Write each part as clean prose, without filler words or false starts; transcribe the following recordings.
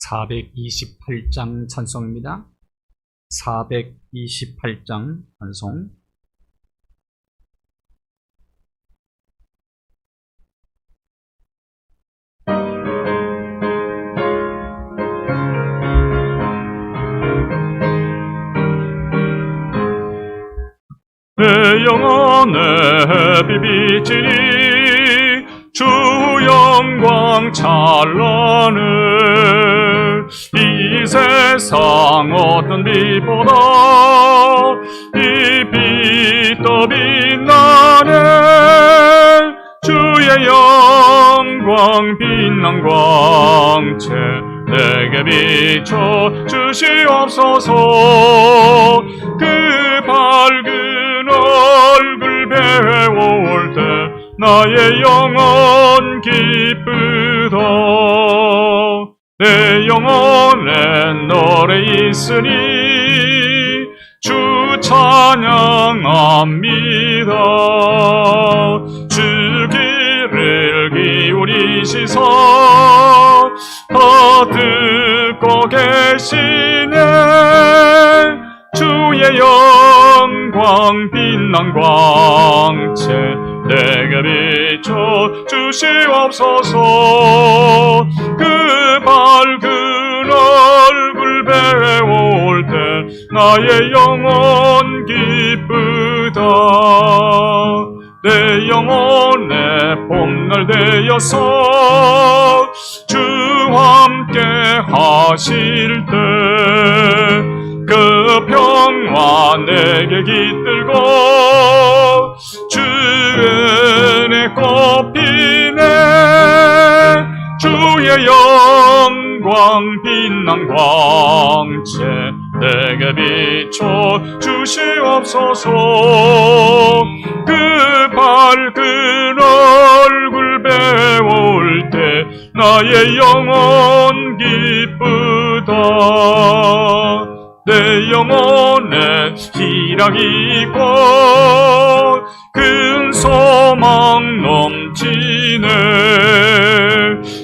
428장 찬송입니다. 428장 찬송. 내 영혼에 비비지니 주 영광 찬란해. 이 세상 어떤 빛보다 이 빛 더 빛나네. 주의 영광 빛난 광채 내게 비춰 주시옵소서. 그 밝은 얼굴 배울 때 나의 영혼 기쁘다. 내 영혼에 노래 있으니 주 찬양합니다. 주 귀를 기울이시서 더 듣고 계시네. 주의 영광 빛난 광채 내게 비춰 주시옵소서. 그 밝은 얼굴 배울 때 나의 영혼 기쁘다. 내 영혼에 봄날 되어서 주와 함께 하실 때 그 평화 내게 깃들고 주 은혜 꽃피네. 주의 영광 빛난 광채 내게 비춰 주시옵소서. 그 밝은 얼굴 배울 때 나의 영혼 기쁘다. 내 영혼에 희락이 있고 큰 소망 넘치네.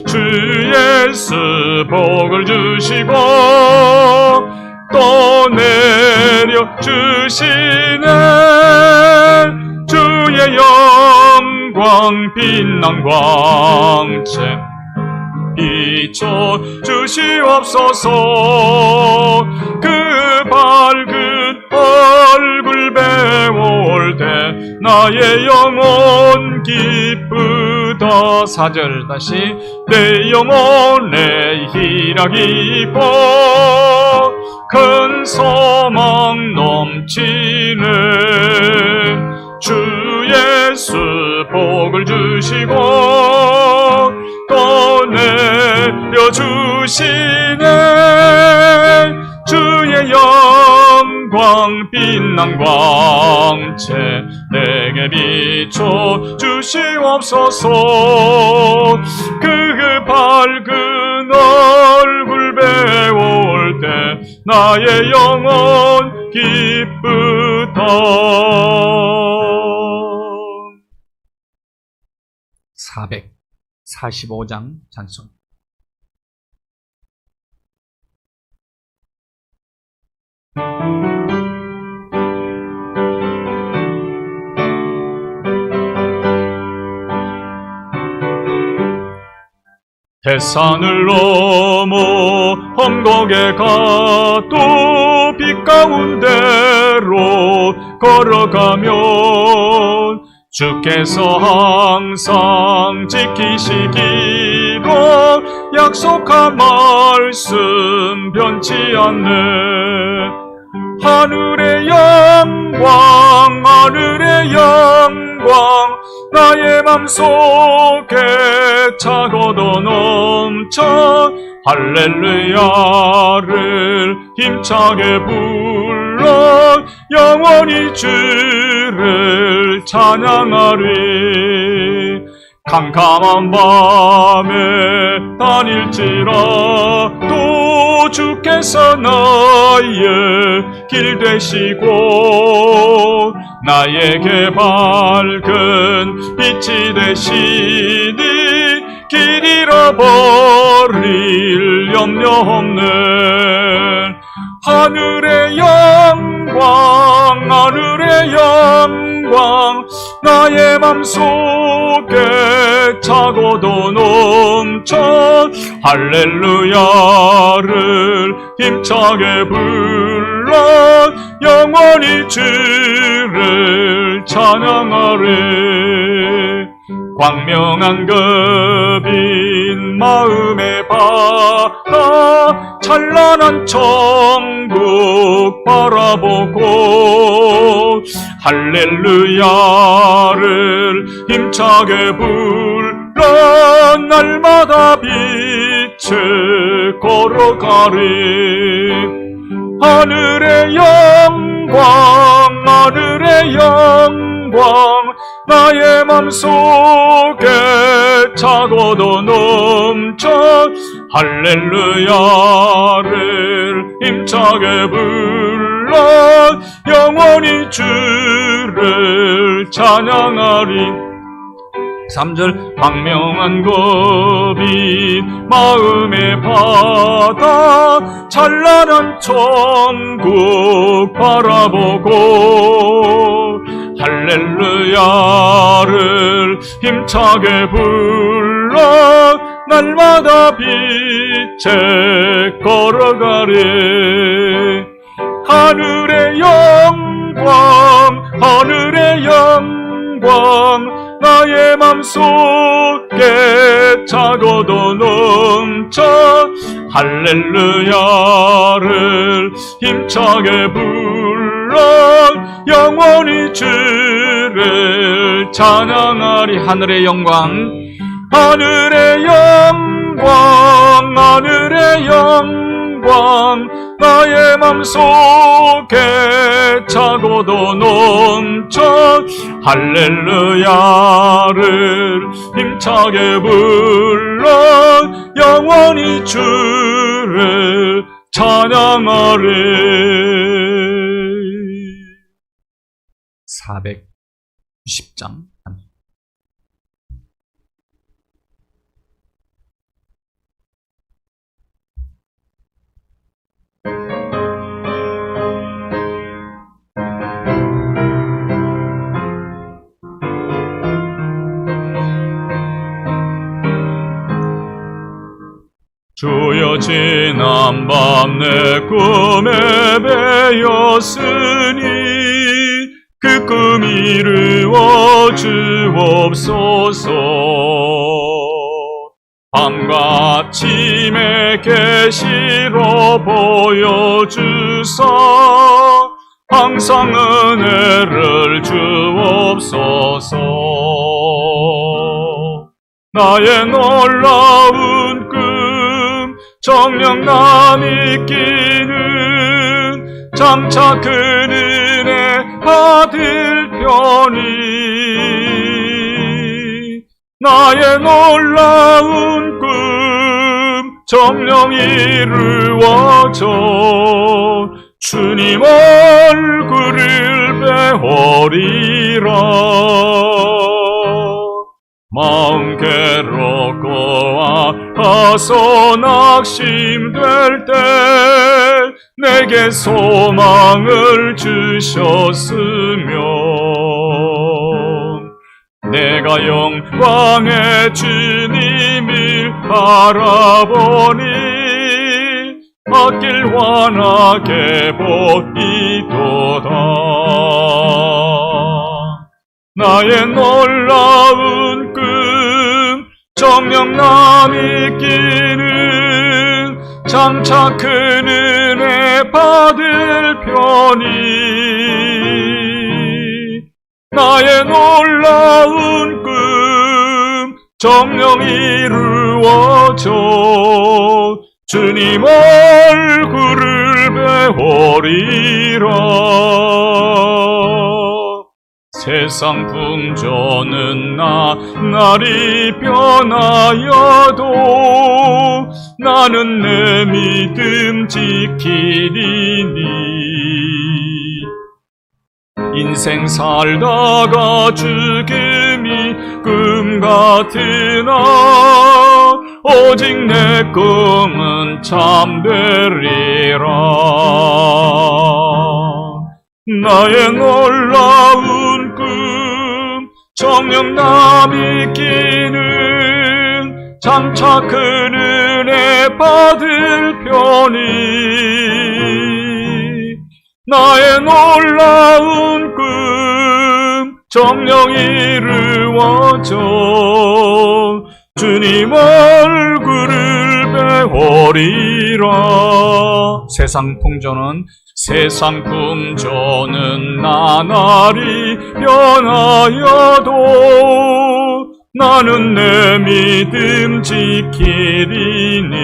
주 예수 복을 주시고 또 내려주시네. 주의 영광 빛난 광채 비춰 주시옵소서. 그 밝은 얼굴 배울 때 나의 영혼 기쁘다. 4절 다시. 내 영혼에 희락이 있고 큰 소망 넘치네. 주 예수 복을 주시고 또 내려주시네. 주의 영광 빛난 광채 내게 비춰 주시옵소서. 그 밝은 얼굴 배울 때 나의 영혼 기쁘다. 445장 찬송. 대산을 넘어 험곡에 가 또 빛 가운데로 걸어가면 주께서 항상 지키시기로 약속한 말씀 변치 않네. 하늘의 영광 하늘의 영광 나의 맘속에 차고도 넘쳐 할렐루야를 힘차게 불러 영원히 주를 찬양하리. 캄캄한 밤에 다닐지라도 주께서 나의 길 되시고 나에게 밝은 빛이 되시니 길 잃어버릴 염려 없네. 하늘의 영광 하늘의 영광 나의 맘속에 차고도 넘쳐 할렐루야를 힘차게 불러 영원히 주를 찬양하리. 광명한 급인 마음의 바다 찬란한 천국 바라보고 할렐루야를 힘차게 불러 날마다 빛을 걸어가리. 하늘의 영광 하늘의 영광 나의 맘속에 차고도 넘쳐 할렐루야를 힘차게 불러 영원히 주를 찬양하리. 3절 광명한 겁인 마음의 바다 찬란한 천국 바라보고 할렐루야를 힘차게 불러 날마다 빛에 걸어가리. 하늘의 영광 하늘의 영광 나의 맘속에 차고도 넘쳐 할렐루야를 힘차게 불러 영원히 주를 찬양하리. 하늘의 영광 하늘의 영광 하늘의 영광 나의 맘속에 차고도 넘쳐 할렐루야를 힘차게 불러 영원히 주를 찬양하리. 490장 주여 지난밤 내 꿈에 배었으니 그 꿈 이루어 주옵소서. 밤과 아침에 계시로 보여주사 항상 은혜를 주옵소서. 나의 놀라운 꿈 정녕 남이 끼는 장차 그 은혜 받을 편이 나의 놀라운 꿈 정녕 이루어져 주님 얼굴을 배우리라. 마음 괴롭고 아파서 낙심될 때 내게 소망을 주셨으며 내가 영광의 주님을 바라보니 앞길 환하게 보이도다. 나의 놀라운 꿈 정녕 남이 끼는 장차 큰 은혜 받을 편이 나의 놀라운 꿈 정녕 이루어져 주님 얼굴을 배우리라. 세상 풍조는 날이 변하여도 나는 내 믿음 지키리니 인생 살다가 죽음이 꿈 같으나 오직 내 꿈은 참되리라. 나의 놀라운 꿈 정녕 남이 끼는 장차 큰 은혜 받을 편이 나의 놀라운 꿈 정녕 이루어져 주님 얼굴을 배우리라. 세상 풍조는 나날이 변하여도 나는 내 믿음 지키리니.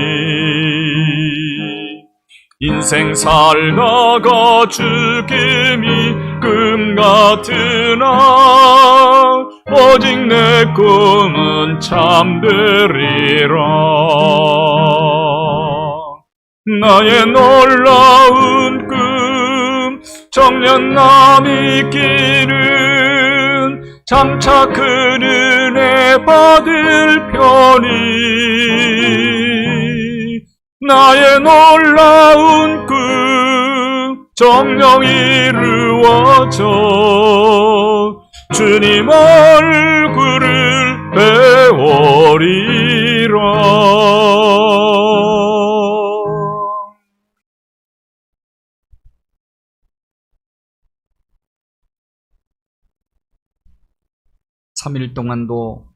인생 살다가 죽음이 꿈 같으나 오직 내 꿈은 참되리라. 나의 놀라운 꿈 정녕 남이 끼는 장차 큰 은혜 받을 편이 나의 놀라운 꿈 정녕 이루어져 주님 얼굴을 배우리라. 3일 동안도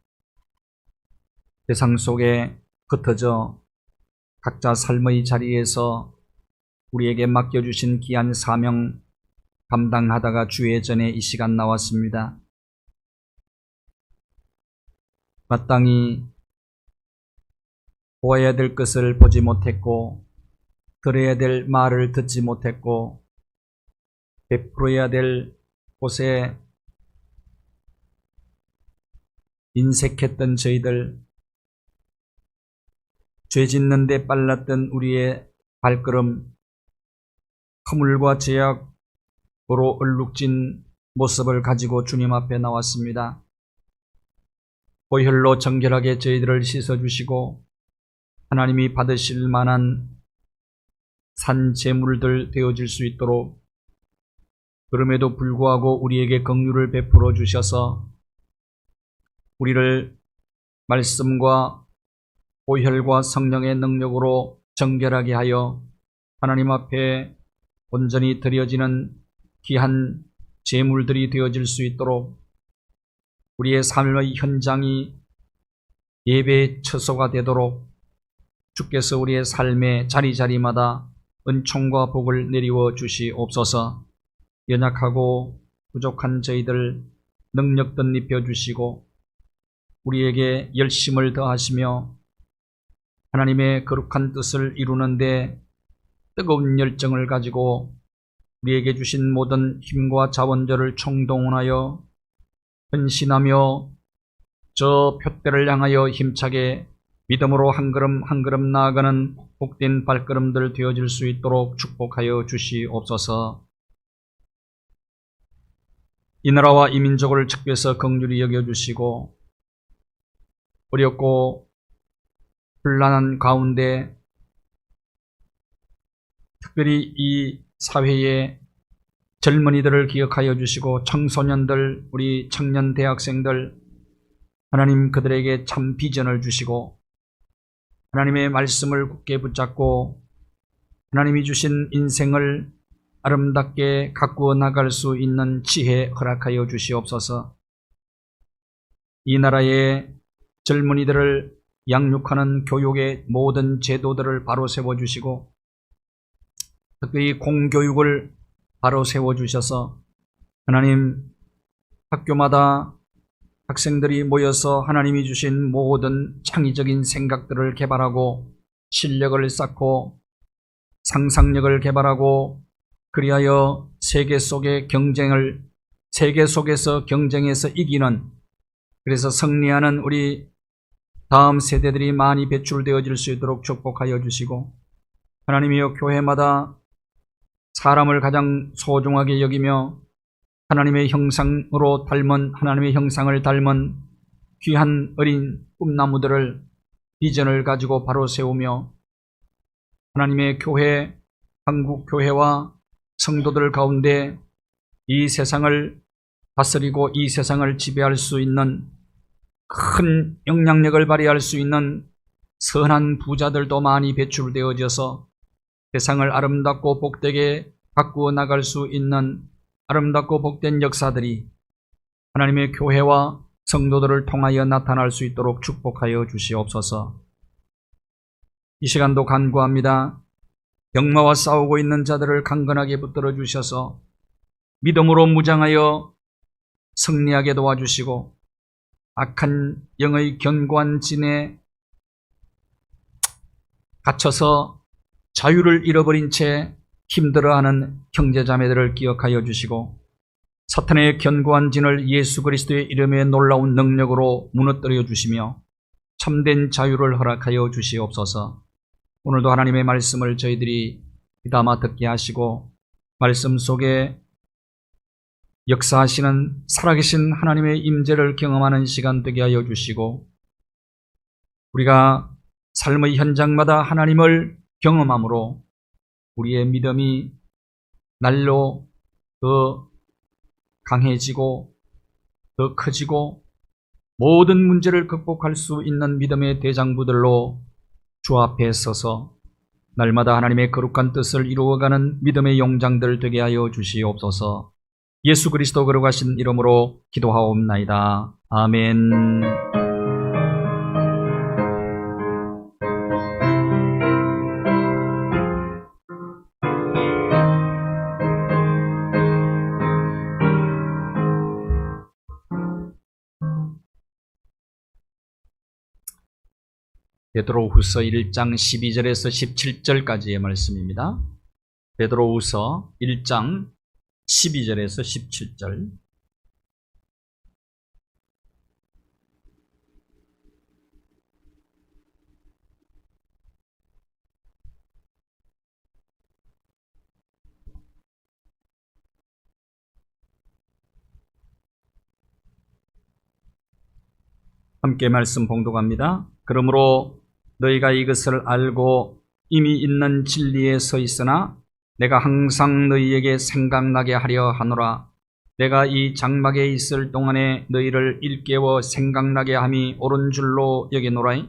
세상 속에 흩어져 각자 삶의 자리에서 우리에게 맡겨주신 귀한 사명 감당하다가 주의 전에 이 시간 나왔습니다. 마땅히 보아야 될 것을 보지 못했고, 들어야 될 말을 듣지 못했고, 베풀어야 될 곳에 인색했던 저희들, 죄 짓는 데 빨랐던 우리의 발걸음, 허물과 죄악으로 얼룩진 모습을 가지고 주님 앞에 나왔습니다. 보혈로 정결하게 저희들을 씻어주시고 하나님이 받으실 만한 산 제물들 되어질 수 있도록, 그럼에도 불구하고 우리에게 긍휼을 베풀어 주셔서 우리를 말씀과 보혈과 성령의 능력으로 정결하게 하여 하나님 앞에 온전히 드려지는 귀한 제물들이 되어질 수 있도록, 우리의 삶의 현장이 예배의 처소가 되도록 주께서 우리의 삶의 자리자리마다 은총과 복을 내리워 주시옵소서. 연약하고 부족한 저희들 능력 덧입혀 주시고 우리에게 열심을 더하시며 하나님의 거룩한 뜻을 이루는데 뜨거운 열정을 가지고 우리에게 주신 모든 힘과 자원들을 총동원하여 헌신하며 저 표대를 향하여 힘차게 믿음으로 한 걸음 한 걸음 나아가는 복된 발걸음들 되어질 수 있도록 축복하여 주시옵소서. 이 나라와 이 민족을 주께서 긍휼히 여겨주시고 어렵고 혼란한 가운데 특별히 이 사회의 젊은이들을 기억하여 주시고 청소년들, 우리 청년 대학생들, 하나님 그들에게 참 비전을 주시고 하나님의 말씀을 굳게 붙잡고 하나님이 주신 인생을 아름답게 가꾸어 나갈 수 있는 지혜 허락하여 주시옵소서. 이 나라의 젊은이들을 양육하는 교육의 모든 제도들을 바로 세워주시고 특별히 공교육을 바로 세워주셔서 하나님 학교마다 학생들이 모여서 하나님이 주신 모든 창의적인 생각들을 개발하고 실력을 쌓고 상상력을 개발하고 그리하여 세계 속에서 경쟁해서 이기는, 그래서 승리하는 우리 다음 세대들이 많이 배출되어질 수 있도록 축복하여 주시고 하나님이여 교회마다 사람을 가장 소중하게 여기며 하나님의 형상으로 닮은, 하나님의 형상을 닮은 귀한 어린 꿈나무들을 비전을 가지고 바로 세우며 하나님의 교회, 한국 교회와 성도들 가운데 이 세상을 다스리고 이 세상을 지배할 수 있는 큰 영향력을 발휘할 수 있는 선한 부자들도 많이 배출되어져서 세상을 아름답고 복되게 가꾸어 나갈 수 있는 아름답고 복된 역사들이 하나님의 교회와 성도들을 통하여 나타날 수 있도록 축복하여 주시옵소서. 이 시간도 간구합니다. 병마와 싸우고 있는 자들을 강건하게 붙들어 주셔서 믿음으로 무장하여 승리하게 도와주시고 악한 영의 견고한 진에 갇혀서 자유를 잃어버린 채 힘들어하는 형제자매들을 기억하여 주시고 사탄의 견고한 진을 예수 그리스도의 이름의 놀라운 능력으로 무너뜨려 주시며 참된 자유를 허락하여 주시옵소서. 오늘도 하나님의 말씀을 저희들이 귀담아 듣게 하시고 말씀 속에 역사하시는 살아계신 하나님의 임재를 경험하는 시간 되게 하여 주시고 우리가 삶의 현장마다 하나님을 경험함으로 우리의 믿음이 날로 더 강해지고 더 커지고 모든 문제를 극복할 수 있는 믿음의 대장부들로 주 앞에 서서 날마다 하나님의 거룩한 뜻을 이루어가는 믿음의 용장들 되게 하여 주시옵소서. 예수 그리스도 거룩하신 이름으로 기도하옵나이다. 아멘. 베드로후서 1장 12절에서 17절까지의 말씀입니다. 베드로후서 1장 12절에서 17절. 함께 말씀 봉독합니다. 그러므로 너희가 이것을 알고 이미 있는 진리에 서 있으나 내가 항상 너희에게 생각나게 하려 하노라. 내가 이 장막에 있을 동안에 너희를 일깨워 생각나게 함이 옳은 줄로 여기노라.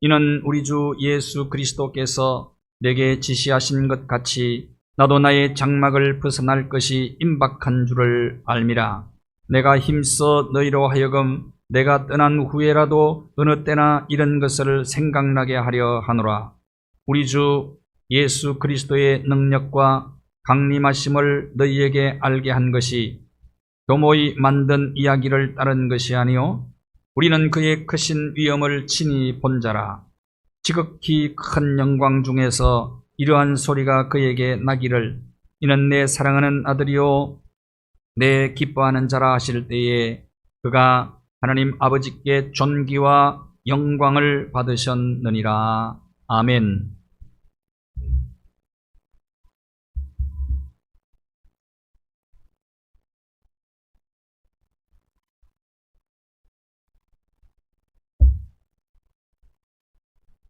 이는 우리 주 예수 그리스도께서 내게 지시하신 것 같이 나도 나의 장막을 벗어날 것이 임박한 줄을 알미라. 내가 힘써 너희로 하여금 내가 떠난 후에라도 어느 때나 이런 것을 생각나게 하려 하노라. 우리 주 예수 그리스도의 능력과 강림하심을 너희에게 알게 한 것이 교모의 만든 이야기를 따른 것이 아니요 우리는 그의 크신 위엄을 친히 본 자라. 지극히 큰 영광 중에서 이러한 소리가 그에게 나기를 이는 내 사랑하는 아들이요 내 기뻐하는 자라 하실 때에 그가 하나님 아버지께 존귀와 영광을 받으셨느니라. 아멘.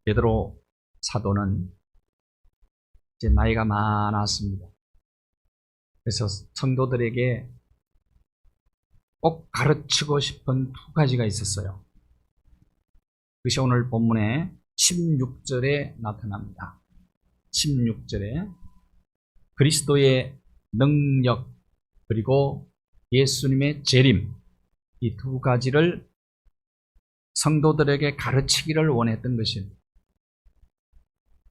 베드로 사도는 이제 나이가 많았습니다. 그래서 성도들에게 꼭 가르치고 싶은 두 가지가 있었어요. 그것이 오늘 본문의 16절에 나타납니다. 16절에 그리스도의 능력 그리고 예수님의 재림 이 두 가지를 성도들에게 가르치기를 원했던 것입니다.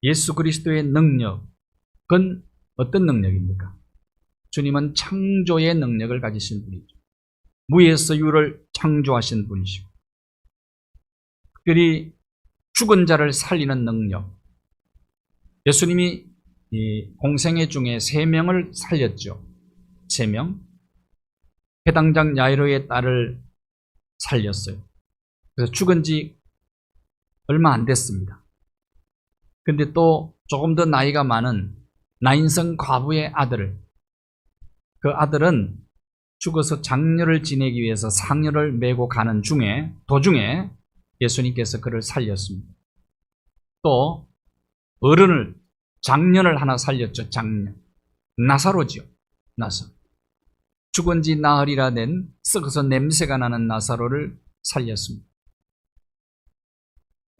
예수 그리스도의 능력은 어떤 능력입니까? 주님은 창조의 능력을 가지신 분이죠. 무에서 유를 창조하신 분이시고 특별히 죽은 자를 살리는 능력. 예수님이 이 공생애 중에 3명을 살렸죠. 3명. 해당장 야이로의 딸을 살렸어요. 그래서 죽은 지 얼마 안 됐습니다. 근데 또 조금 더 나이가 많은 나인성 과부의 아들, 그 아들은 죽어서 장녀를 지내기 위해서 상녀를 메고 가는 도중에 예수님께서 그를 살렸습니다. 또 장년을 하나 살렸죠. 장년. 나사로지요. 나사로. 죽은 지 나흘이라 된 썩어서 냄새가 나는 나사로를 살렸습니다.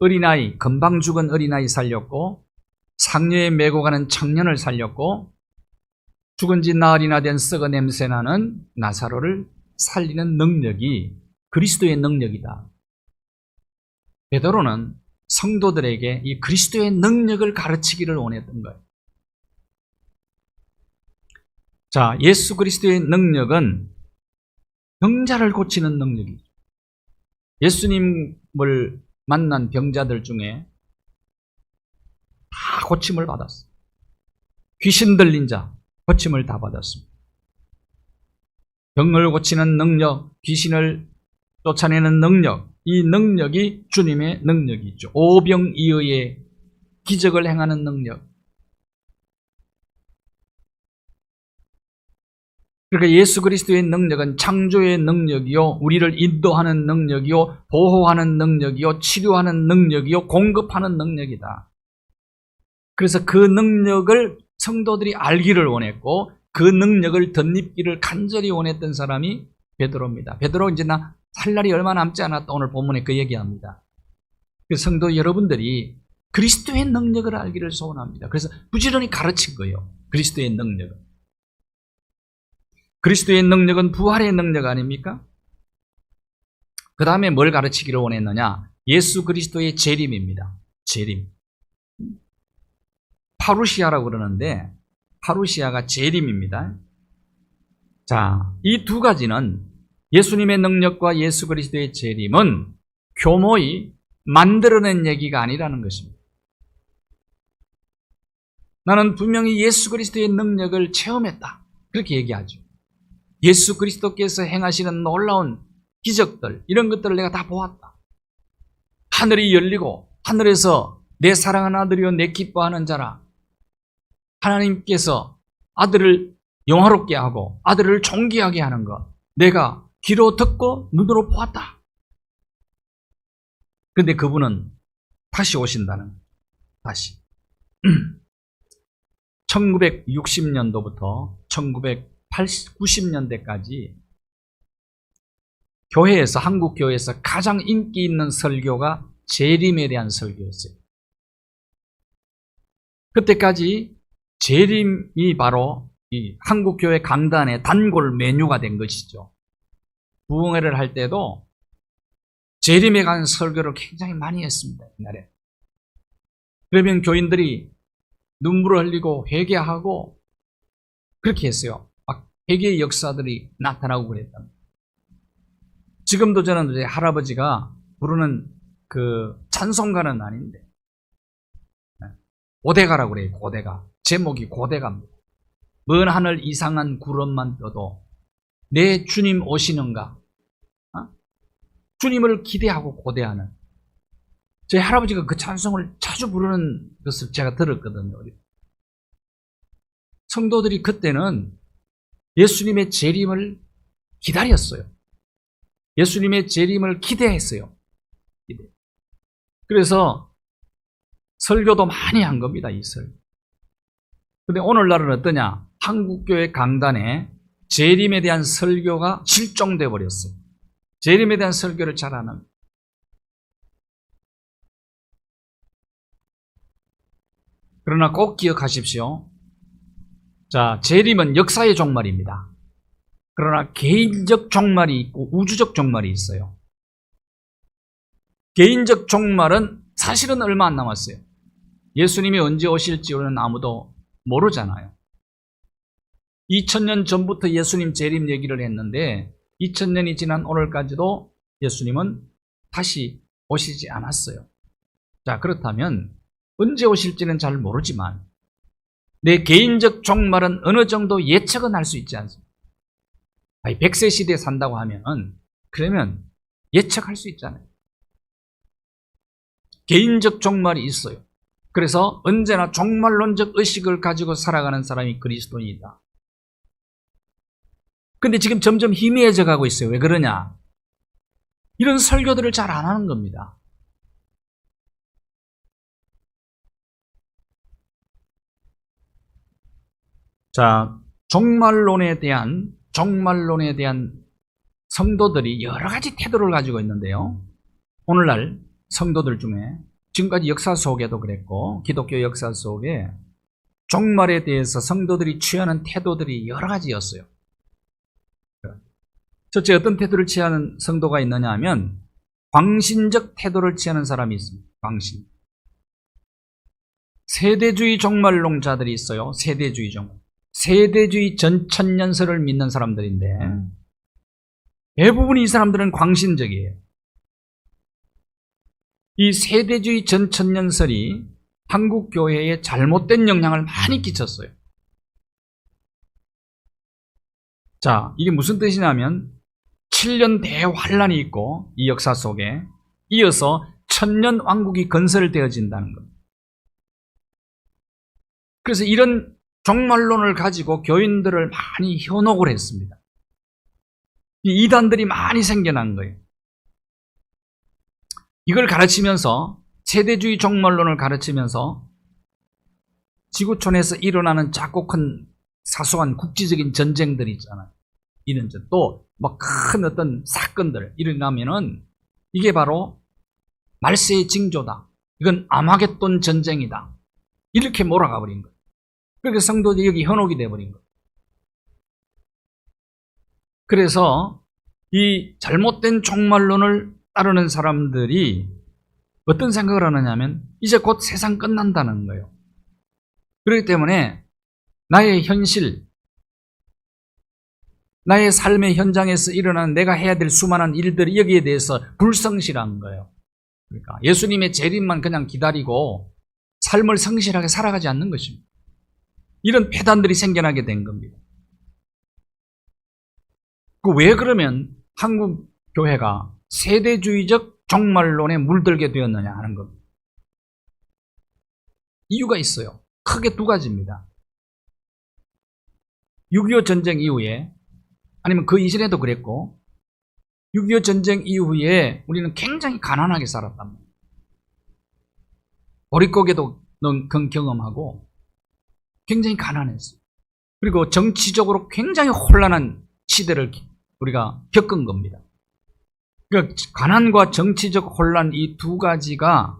어린아이, 금방 죽은 어린아이 살렸고, 상녀에 메고 가는 청년을 살렸고, 죽은 지 나흘이나 된 썩어 냄새나는 나사로를 살리는 능력이 그리스도의 능력이다. 베드로는 성도들에게 이 그리스도의 능력을 가르치기를 원했던 거예요. 자, 예수 그리스도의 능력은 병자를 고치는 능력이죠. 예수님을 만난 병자들 중에 다 고침을 받았어요. 귀신 들린 자 고침을 다 받았습니다. 병을 고치는 능력, 귀신을 쫓아내는 능력, 이 능력이 주님의 능력이죠. 오병이어의 기적을 행하는 능력. 그러니까 예수 그리스도의 능력은 창조의 능력이요, 우리를 인도하는 능력이요, 보호하는 능력이요, 치료하는 능력이요, 공급하는 능력이다. 그래서 그 능력을 성도들이 알기를 원했고, 그 능력을 덧입기를 간절히 원했던 사람이 베드로입니다. 베드로 이제 살 날이 얼마 남지 않았다. 오늘 본문에 그 얘기합니다. 그 성도 여러분들이 그리스도의 능력을 알기를 소원합니다. 그래서 부지런히 가르친 거예요. 그리스도의 능력은. 그리스도의 능력은 부활의 능력 아닙니까? 그 다음에 뭘 가르치기를 원했느냐? 예수 그리스도의 재림입니다. 재림. 파루시아라고 그러는데 파루시아가 재림입니다. 자, 이 두 가지는 예수님의 능력과 예수 그리스도의 재림은 교모의 만들어낸 얘기가 아니라는 것입니다. 나는 분명히 예수 그리스도의 능력을 체험했다. 그렇게 얘기하죠. 예수 그리스도께서 행하시는 놀라운 기적들, 이런 것들을 내가 다 보았다. 하늘이 열리고 하늘에서 내 사랑하는 아들이요 내 기뻐하는 자라, 하나님께서 아들을 영화롭게 하고 아들을 존귀하게 하는 것, 내가 귀로 듣고 눈으로 보았다. 그런데 그분은 다시 오신다는 거예요. 다시 1960년도부터 1990년대까지 교회에서, 한국 교회에서 가장 인기 있는 설교가 재림에 대한 설교였어요. 그때까지 재림이 바로 이 한국 교회 강단의 단골 메뉴가 된 것이죠. 부흥회를 할 때도 재림에 관한 설교를 굉장히 많이 했습니다. 옛날에. 그러면 교인들이 눈물을 흘리고 회개하고 그렇게 했어요. 막 회개의 역사들이 나타나고 그랬답니다. 지금도 저는 이제 할아버지가 부르는 그 찬송가는 아닌데 고대가라고 그래요. 고대가. 제목이 고대가입니다. 먼 하늘 이상한 구름만 떠도 내 주님 오시는가? 주님을 기대하고 고대하는. 제 할아버지가 그 찬송을 자주 부르는 것을 제가 들었거든요. 성도들이 그때는 예수님의 재림을 기다렸어요. 예수님의 재림을 기대했어요. 그래서 설교도 많이 한 겁니다. 이 설교. 그런데 오늘날은 어떠냐? 한국교회 강단에 재림에 대한 설교가 실종돼 버렸어요. 재림에 대한 설교를 잘 안 합니다. 그러나 꼭 기억하십시오. 자, 재림은 역사의 종말입니다. 그러나 개인적 종말이 있고 우주적 종말이 있어요. 개인적 종말은 사실은 얼마 안 남았어요. 예수님이 언제 오실지는 아무도 모르잖아요. 2000년 전부터 예수님 재림 얘기를 했는데 2000년이 지난 오늘까지도 예수님은 다시 오시지 않았어요. 자, 그렇다면 언제 오실지는 잘 모르지만 내 개인적 종말은 어느 정도 예측은 할 수 있지 않습니까? 100세 시대에 산다고 하면 그러면 예측할 수 있잖아요. 개인적 종말이 있어요. 그래서 언제나 종말론적 의식을 가지고 살아가는 사람이 그리스도인이다. 근데 지금 점점 희미해져 가고 있어요. 왜 그러냐? 이런 설교들을 잘 안 하는 겁니다. 자, 종말론에 대한 성도들이 여러 가지 태도를 가지고 있는데요. 오늘날 성도들 중에 지금까지 역사 속에도 그랬고 기독교 역사 속에 종말에 대해서 성도들이 취하는 태도들이 여러 가지였어요. 첫째, 어떤 태도를 취하는 성도가 있느냐 하면 광신적 태도를 취하는 사람이 있습니다. 광신. 세대주의 종말론자들이 있어요. 세대주의 전천년설을 믿는 사람들인데 대부분 이 사람들은 광신적이에요. 이 세대주의 전천년설이 한국 교회에 잘못된 영향을 많이 끼쳤어요. 자, 이게 무슨 뜻이냐면 7년 대환란이 있고 이 역사 속에 이어서 천년 왕국이 건설되어진다는 겁니다. 그래서 이런 종말론을 가지고 교인들을 많이 현혹을 했습니다. 이 이단들이 많이 생겨난 거예요. 이걸 가르치면서 세대주의 종말론을 가르치면서 지구촌에서 일어나는 작고 큰 사소한 국지적인 전쟁들이 있잖아요. 이런 또 뭐 큰 어떤 사건들 일어나면은 이게 바로 말세의 징조다. 이건 아마겟돈 전쟁이다. 이렇게 몰아가 버린 거예요. 그렇게 성도들이 여기 현혹이 돼버린 거예요. 그래서 이 잘못된 종말론을 따르는 사람들이 어떤 생각을 하느냐면 이제 곧 세상 끝난다는 거예요. 그렇기 때문에 나의 현실, 나의 삶의 현장에서 일어나는 내가 해야 될 수많은 일들이 여기에 대해서 불성실한 거예요. 그러니까 예수님의 재림만 그냥 기다리고 삶을 성실하게 살아가지 않는 것입니다. 이런 폐단들이 생겨나게 된 겁니다. 왜 그러면 한국 교회가 세대주의적 종말론에 물들게 되었느냐 하는 겁니다. 이유가 있어요. 크게 두 가지입니다. 6.25 전쟁 이후에 아니면 그 이전에도 그랬고 6.25 전쟁 이후에 우리는 굉장히 가난하게 살았단 말이에요. 보릿고개도 경험하고 굉장히 가난했어요. 그리고 정치적으로 굉장히 혼란한 시대를 우리가 겪은 겁니다. 그러니까 가난과 정치적 혼란 이 두 가지가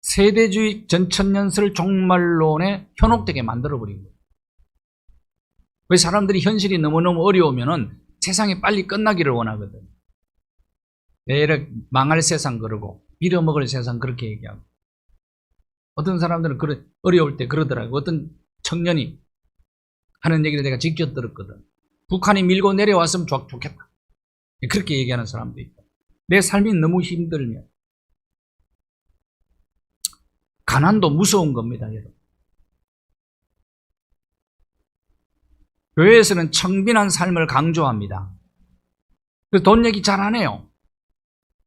세대주의 전천년설 종말론에 현혹되게 만들어버린 거예요. 왜 사람들이 현실이 너무너무 어려우면은 세상이 빨리 끝나기를 원하거든. 이렇게 망할 세상 그러고 빌어먹을 세상 그렇게 얘기하고. 어떤 사람들은 어려울 때 그러더라고요. 어떤 청년이 하는 얘기를 내가 직접 들었거든. 북한이 밀고 내려왔으면 좋겠다. 그렇게 얘기하는 사람도 있다. 내 삶이 너무 힘들면. 가난도 무서운 겁니다, 여러분. 교회에서는 청빈한 삶을 강조합니다. 그래서 돈 얘기 잘 안 해요.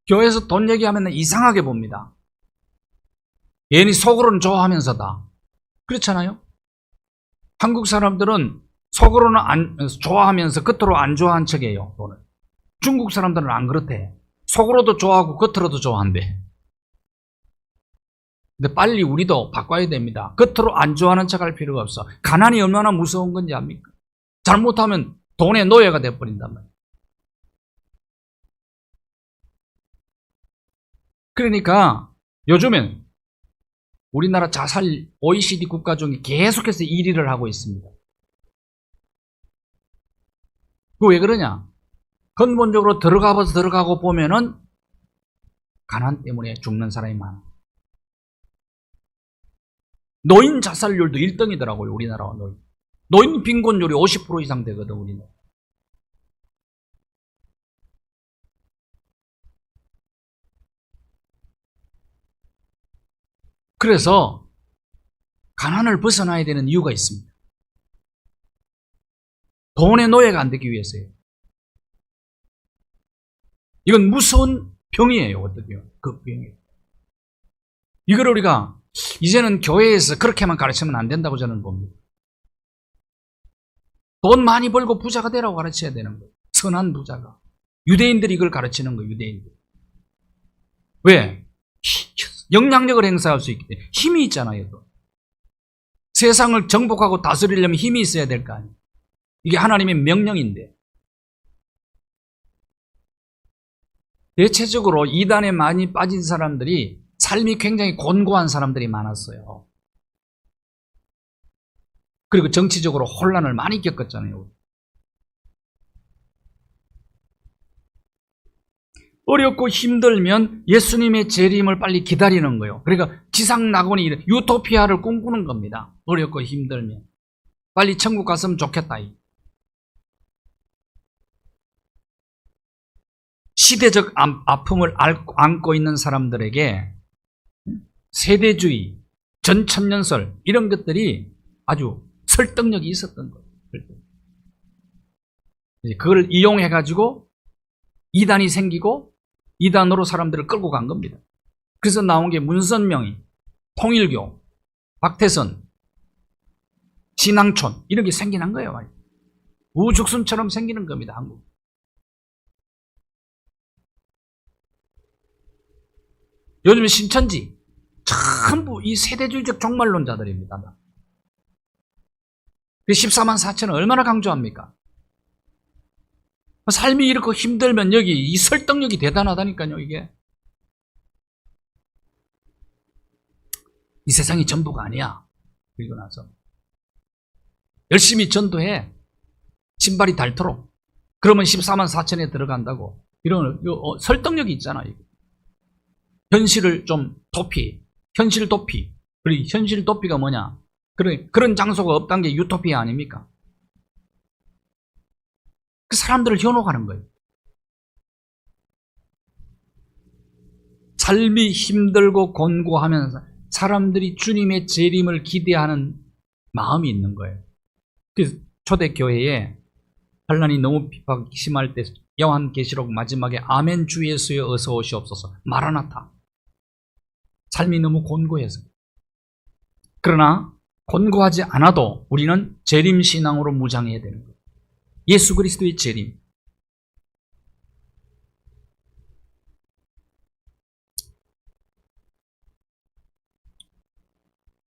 교회에서 돈 얘기하면 이상하게 봅니다. 괜히 속으로는 좋아하면서다. 그렇잖아요? 한국 사람들은 속으로는 좋아하면서 겉으로 안 좋아한 척이에요, 돈을. 중국 사람들은 안 그렇대. 속으로도 좋아하고 겉으로도 좋아한대. 근데 빨리 우리도 바꿔야 됩니다. 겉으로 안 좋아하는 척 할 필요가 없어. 가난이 얼마나 무서운 건지 압니까? 잘못하면 돈의 노예가 돼버린단 말이에요. 그러니까 요즘엔 우리나라 자살 OECD 국가 중에 계속해서 1위를 하고 있습니다. 그거 왜 그러냐? 근본적으로 들어가고 보면은 가난 때문에 죽는 사람이 많아. 노인 자살률도 1등이더라고요, 우리나라와 노인. 노인 빈곤율이 50% 이상 되거든, 우리는. 그래서 가난을 벗어나야 되는 이유가 있습니다. 돈의 노예가 안 되기 위해서예요. 이건 무서운 병이에요, 어떻게요? 그 병이에요. 이걸 우리가 이제는 교회에서 그렇게만 가르치면 안 된다고 저는 봅니다. 돈 많이 벌고 부자가 되라고 가르쳐야 되는 거예요. 선한 부자가. 유대인들이 이걸 가르치는 거예요. 유대인들. 왜? 영향력을 행사할 수 있기 때문에. 힘이 있잖아요. 또. 세상을 정복하고 다스리려면 힘이 있어야 될 거 아니에요. 이게 하나님의 명령인데. 대체적으로 이단에 많이 빠진 사람들이 삶이 굉장히 곤고한 사람들이 많았어요. 그리고 정치적으로 혼란을 많이 겪었잖아요. 어렵고 힘들면 예수님의 재림을 빨리 기다리는 거예요. 그러니까 지상낙원이 유토피아를 꿈꾸는 겁니다. 어렵고 힘들면. 빨리 천국 갔으면 좋겠다. 시대적 아픔을 안고 있는 사람들에게 세대주의, 전천년설 이런 것들이 아주 설득력이 있었던 거예요. 그걸 이용해가지고 이단이 생기고 이단으로 사람들을 끌고 간 겁니다. 그래서 나온 게 문선명이, 통일교, 박태선, 신앙촌 이런 게 생겨난 거예요. 우죽순처럼 생기는 겁니다. 한국. 요즘 신천지 전부 이 세대주의적 종말론자들입니다. 14만 4천은 얼마나 강조합니까? 삶이 이렇게 힘들면 여기 이 설득력이 대단하다니까요. 이게 이 세상이 전부가 아니야. 그리고 나서 열심히 전도해. 신발이 닳도록. 그러면 14만 4천에 들어간다고. 이런 설득력이 있잖아요. 현실을 좀 도피. 현실 도피. 그리고 현실 도피가 뭐냐? 그런 장소가 없다는 게 유토피아 아닙니까? 그 사람들을 현혹하는 거예요. 삶이 힘들고 곤고하면서 사람들이 주님의 재림을 기대하는 마음이 있는 거예요. 그래서 초대교회에 환란이 너무 핍박이 심할 때 요한계시록 마지막에 아멘 주 예수여 어서 오시옵소서 마라나타. 삶이 너무 곤고해서. 그러나 곤고하지 않아도 우리는 재림신앙으로 무장해야 되는 거예요. 예수 그리스도의 재림.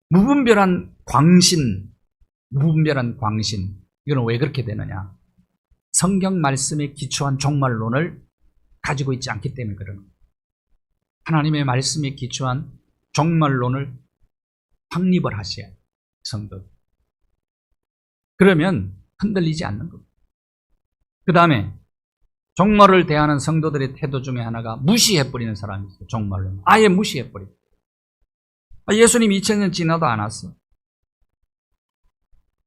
무분별한 광신. 이거는 왜 그렇게 되느냐? 성경 말씀에 기초한 종말론을 가지고 있지 않기 때문에 그러는 거예요. 하나님의 말씀에 기초한 종말론을 확립을 하셔야 해요. 성도. 그러면 흔들리지 않는 겁니다. 그 다음에 종말을 대하는 성도들의 태도 중에 하나가 무시해버리는 사람이 있어요. 종말론. 아예 무시해버려요. 예수님 2000년 지나도 안 왔어.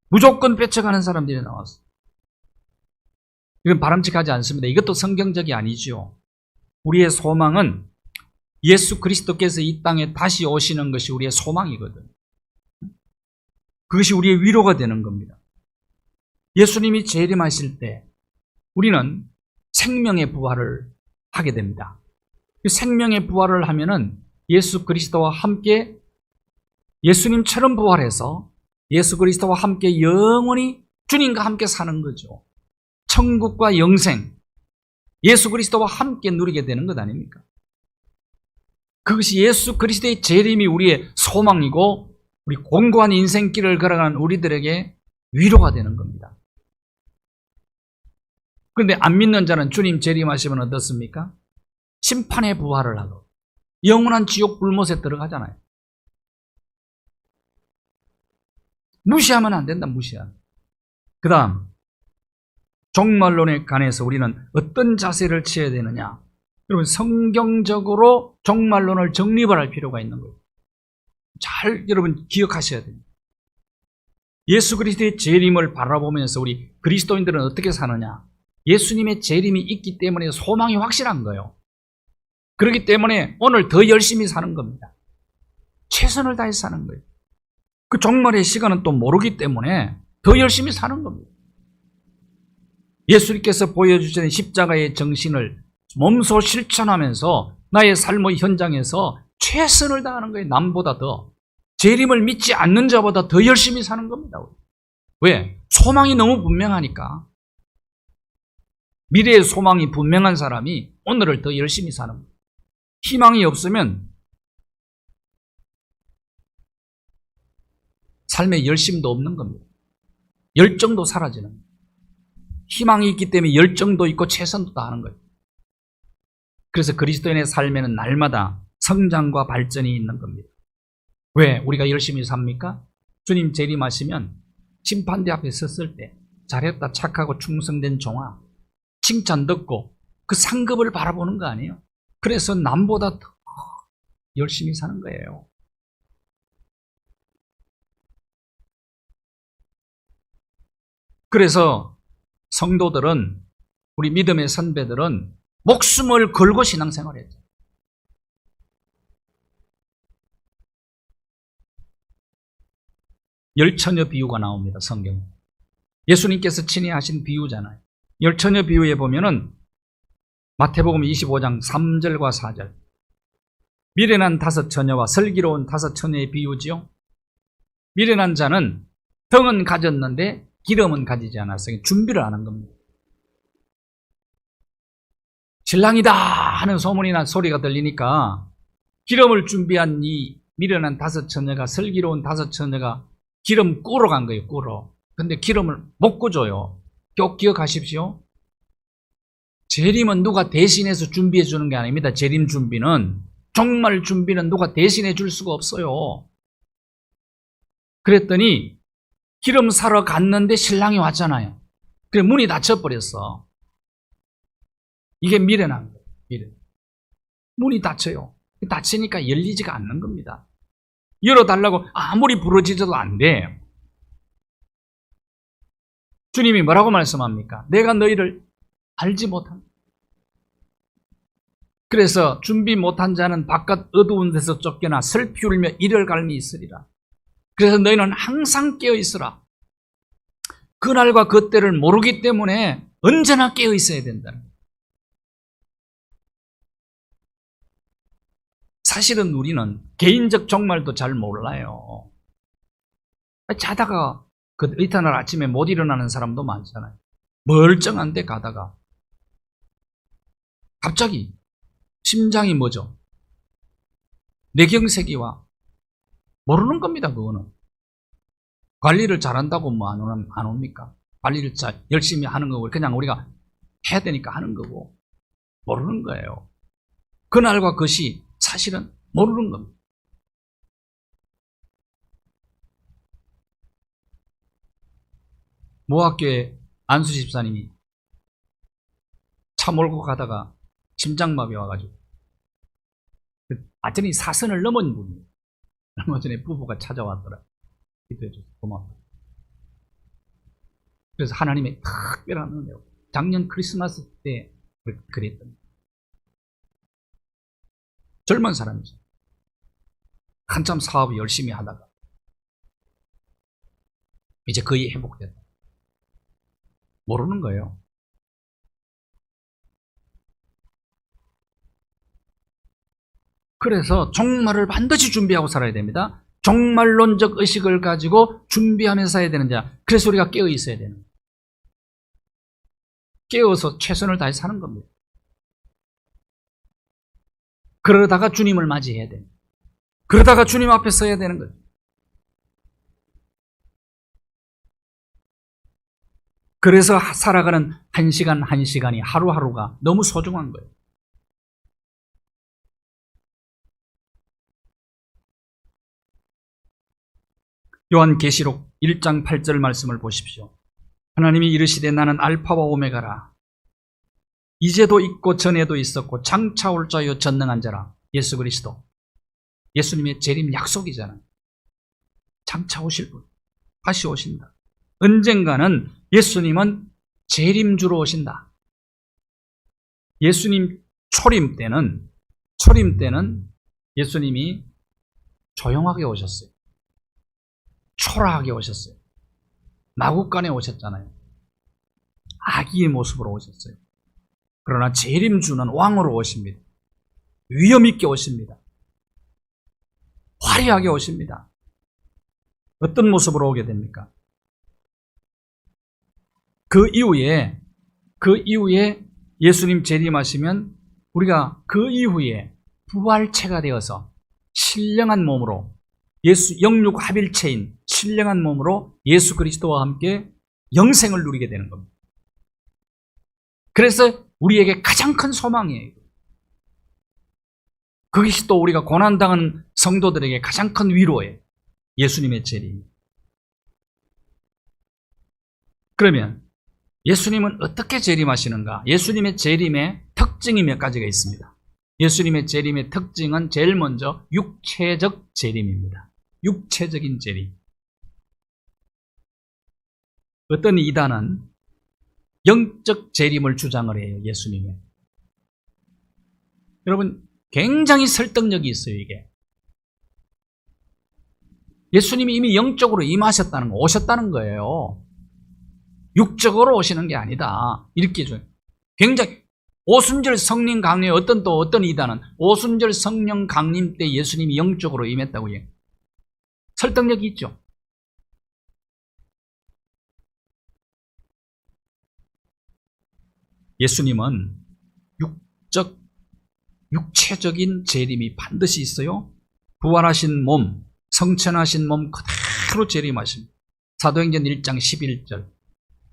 무조건 뺏어가는 사람들이 나왔어. 이건 바람직하지 않습니다. 이것도 성경적이 아니죠. 우리의 소망은 예수 그리스도께서 이 땅에 다시 오시는 것이 우리의 소망이거든. 그것이 우리의 위로가 되는 겁니다. 예수님이 재림하실 때 우리는 생명의 부활을 하게 됩니다. 생명의 부활을 하면은 예수 그리스도와 함께 예수님처럼 부활해서 예수 그리스도와 함께 영원히 주님과 함께 사는 거죠. 천국과 영생, 예수 그리스도와 함께 누리게 되는 것 아닙니까? 그것이 예수 그리스도의 재림이 우리의 소망이고 우리 곤고한 인생길을 걸어가는 우리들에게 위로가 되는 겁니다. 그런데 안 믿는 자는 주님 재림하시면 어떻습니까? 심판의 부활을 하고 영원한 지옥 불못에 들어가잖아요. 무시하면 안 된다. 무시하면. 그 다음 종말론에 관해서 우리는 어떤 자세를 취해야 되느냐? 여러분 성경적으로 종말론을 정립을 할 필요가 있는 거예요. 잘 여러분 기억하셔야 됩니다. 예수 그리스도의 재림을 바라보면서 우리 그리스도인들은 어떻게 사느냐? 예수님의 재림이 있기 때문에 소망이 확실한 거예요. 그렇기 때문에 오늘 더 열심히 사는 겁니다. 최선을 다해서 사는 거예요. 그 종말의 시간은 또 모르기 때문에 더 열심히 사는 겁니다. 예수님께서 보여주신 십자가의 정신을 몸소 실천하면서 나의 삶의 현장에서 최선을 다하는 거예요. 남보다 더. 재림을 믿지 않는 자보다 더 열심히 사는 겁니다. 왜? 소망이 너무 분명하니까. 미래의 소망이 분명한 사람이 오늘을 더 열심히 사는 거예요. 희망이 없으면 삶에 열심도 없는 겁니다. 열정도 사라지는 거예요. 희망이 있기 때문에 열정도 있고 최선도 다하는 거예요. 그래서 그리스도인의 삶에는 날마다 성장과 발전이 있는 겁니다. 왜 우리가 열심히 삽니까? 주님 재림하시면 심판대 앞에 섰을 때 잘했다 착하고 충성된 종아 칭찬 듣고 그 상급을 바라보는 거 아니에요? 그래서 남보다 더 열심히 사는 거예요. 그래서 성도들은, 우리 믿음의 선배들은 목숨을 걸고 신앙생활을 했죠. 열처녀 비유가 나옵니다. 성경에. 예수님께서 친히 하신 비유잖아요. 열처녀 비유에 보면은 마태복음 25장 3절과 4절, 미련한 5처녀와 슬기로운 5처녀의 비유지요. 미련한 자는 등은 가졌는데 기름은 가지지 않았어요. 준비를 안 한 겁니다. 신랑이다 하는 소문이나 소리가 들리니까 기름을 준비한 이 미련한 5처녀가, 슬기로운 5처녀가 기름 꾸러 간 거예요. 꾸러. 근데 기름을 못 꾸줘요. 꼭 기억하십시오. 재림은 누가 대신해서 준비해 주는 게 아닙니다. 재림 준비는, 종말 준비는 누가 대신해 줄 수가 없어요. 그랬더니 기름 사러 갔는데 신랑이 왔잖아요. 그래 문이 닫혀버렸어. 이게 미련한 거예요. 미련. 문이 닫혀요. 닫히니까 열리지가 않는 겁니다. 열어달라고 아무리 부러지져도 안 돼. 주님이 뭐라고 말씀합니까? 내가 너희를 알지 못한. 그래서 준비 못한 자는 바깥 어두운 데서 쫓겨나 슬피 울며 이를 갈미 있으리라. 그래서 너희는 항상 깨어 있으라. 그날과 그때를 모르기 때문에 언제나 깨어 있어야 된다는 거예요. 사실은 우리는 개인적 종말도 잘 몰라요. 자다가 그 이튿날 아침에 못 일어나는 사람도 많잖아요. 멀쩡한데 가다가 갑자기 심장이 뭐죠? 뇌경색이와 모르는 겁니다. 그거는 관리를 잘한다고 뭐 안 옵니까? 관리를 잘 열심히 하는 거고 그냥 우리가 해야 되니까 하는 거고 모르는 거예요. 그날과 그것이 사실은 모르는 겁니다. 모학교에 안수 집사님이 차 몰고 가다가 심장마비 와가지고 완전히 사선을 넘은 분이에요. 얼마 전에 부부가 찾아왔더라. 기도해 주셔서 고맙다. 그래서 하나님의 특별한 은혜로 작년 크리스마스 때 그랬던 젊은 사람이죠. 한참 사업을 열심히 하다가 이제 거의 회복됐다. 모르는 거예요. 그래서 종말을 반드시 준비하고 살아야 됩니다. 종말론적 의식을 가지고 준비하면서 살아야 되는 자. 그래서 우리가 깨어 있어야 되는 거예요. 깨어서 최선을 다해 사는 겁니다. 그러다가 주님을 맞이해야 돼요. 그러다가 주님 앞에 서야 되는 거예요. 그래서 살아가는 한 시간 한 시간이 하루하루가 너무 소중한 거예요. 요한계시록 1장 8절 말씀을 보십시오. 하나님이 이르시되 나는 알파와 오메가라. 이제도 있고 전에도 있었고 장차 올 자요 전능한 자라. 예수 그리스도. 예수님의 재림 약속이잖아요. 장차 오실 분. 다시 오신다. 언젠가는 예수님은 재림주로 오신다. 예수님 초림 때는 예수님이 조용하게 오셨어요. 초라하게 오셨어요. 마구간에 오셨잖아요. 아기의 모습으로 오셨어요. 그러나 재림주는 왕으로 오십니다. 위엄 있게 오십니다. 화려하게 오십니다. 어떤 모습으로 오게 됩니까? 그 이후에 예수님 재림하시면 우리가 그 이후에 부활체가 되어서 신령한 몸으로 영육 합일체인 신령한 몸으로 예수 그리스도와 함께 영생을 누리게 되는 겁니다. 그래서 우리에게 가장 큰 소망이에요. 그것이 또 우리가 고난당한 성도들에게 가장 큰 위로예요. 예수님의 재림. 그러면 예수님은 어떻게 재림하시는가? 예수님의 재림의 특징이 몇 가지가 있습니다. 예수님의 재림의 특징은 제일 먼저 육체적 재림입니다. 육체적인 재림. 어떤 이단은 영적 재림을 주장을 해요. 예수님의. 여러분 굉장히 설득력이 있어요. 이게. 예수님이 이미 영적으로 임하셨다는 거, 오셨다는 거예요. 육적으로 오시는 게 아니다. 이렇게 줘요. 굉장히 오순절 성령 강림, 어떤 이단은 오순절 성령 강림 때 예수님이 영적으로 임했다고 해요. 설득력이 있죠. 예수님은 육체적인 재림이 반드시 있어요. 부활하신 몸, 성천하신 몸 그대로 재림하십니다. 사도행전 1장 11절.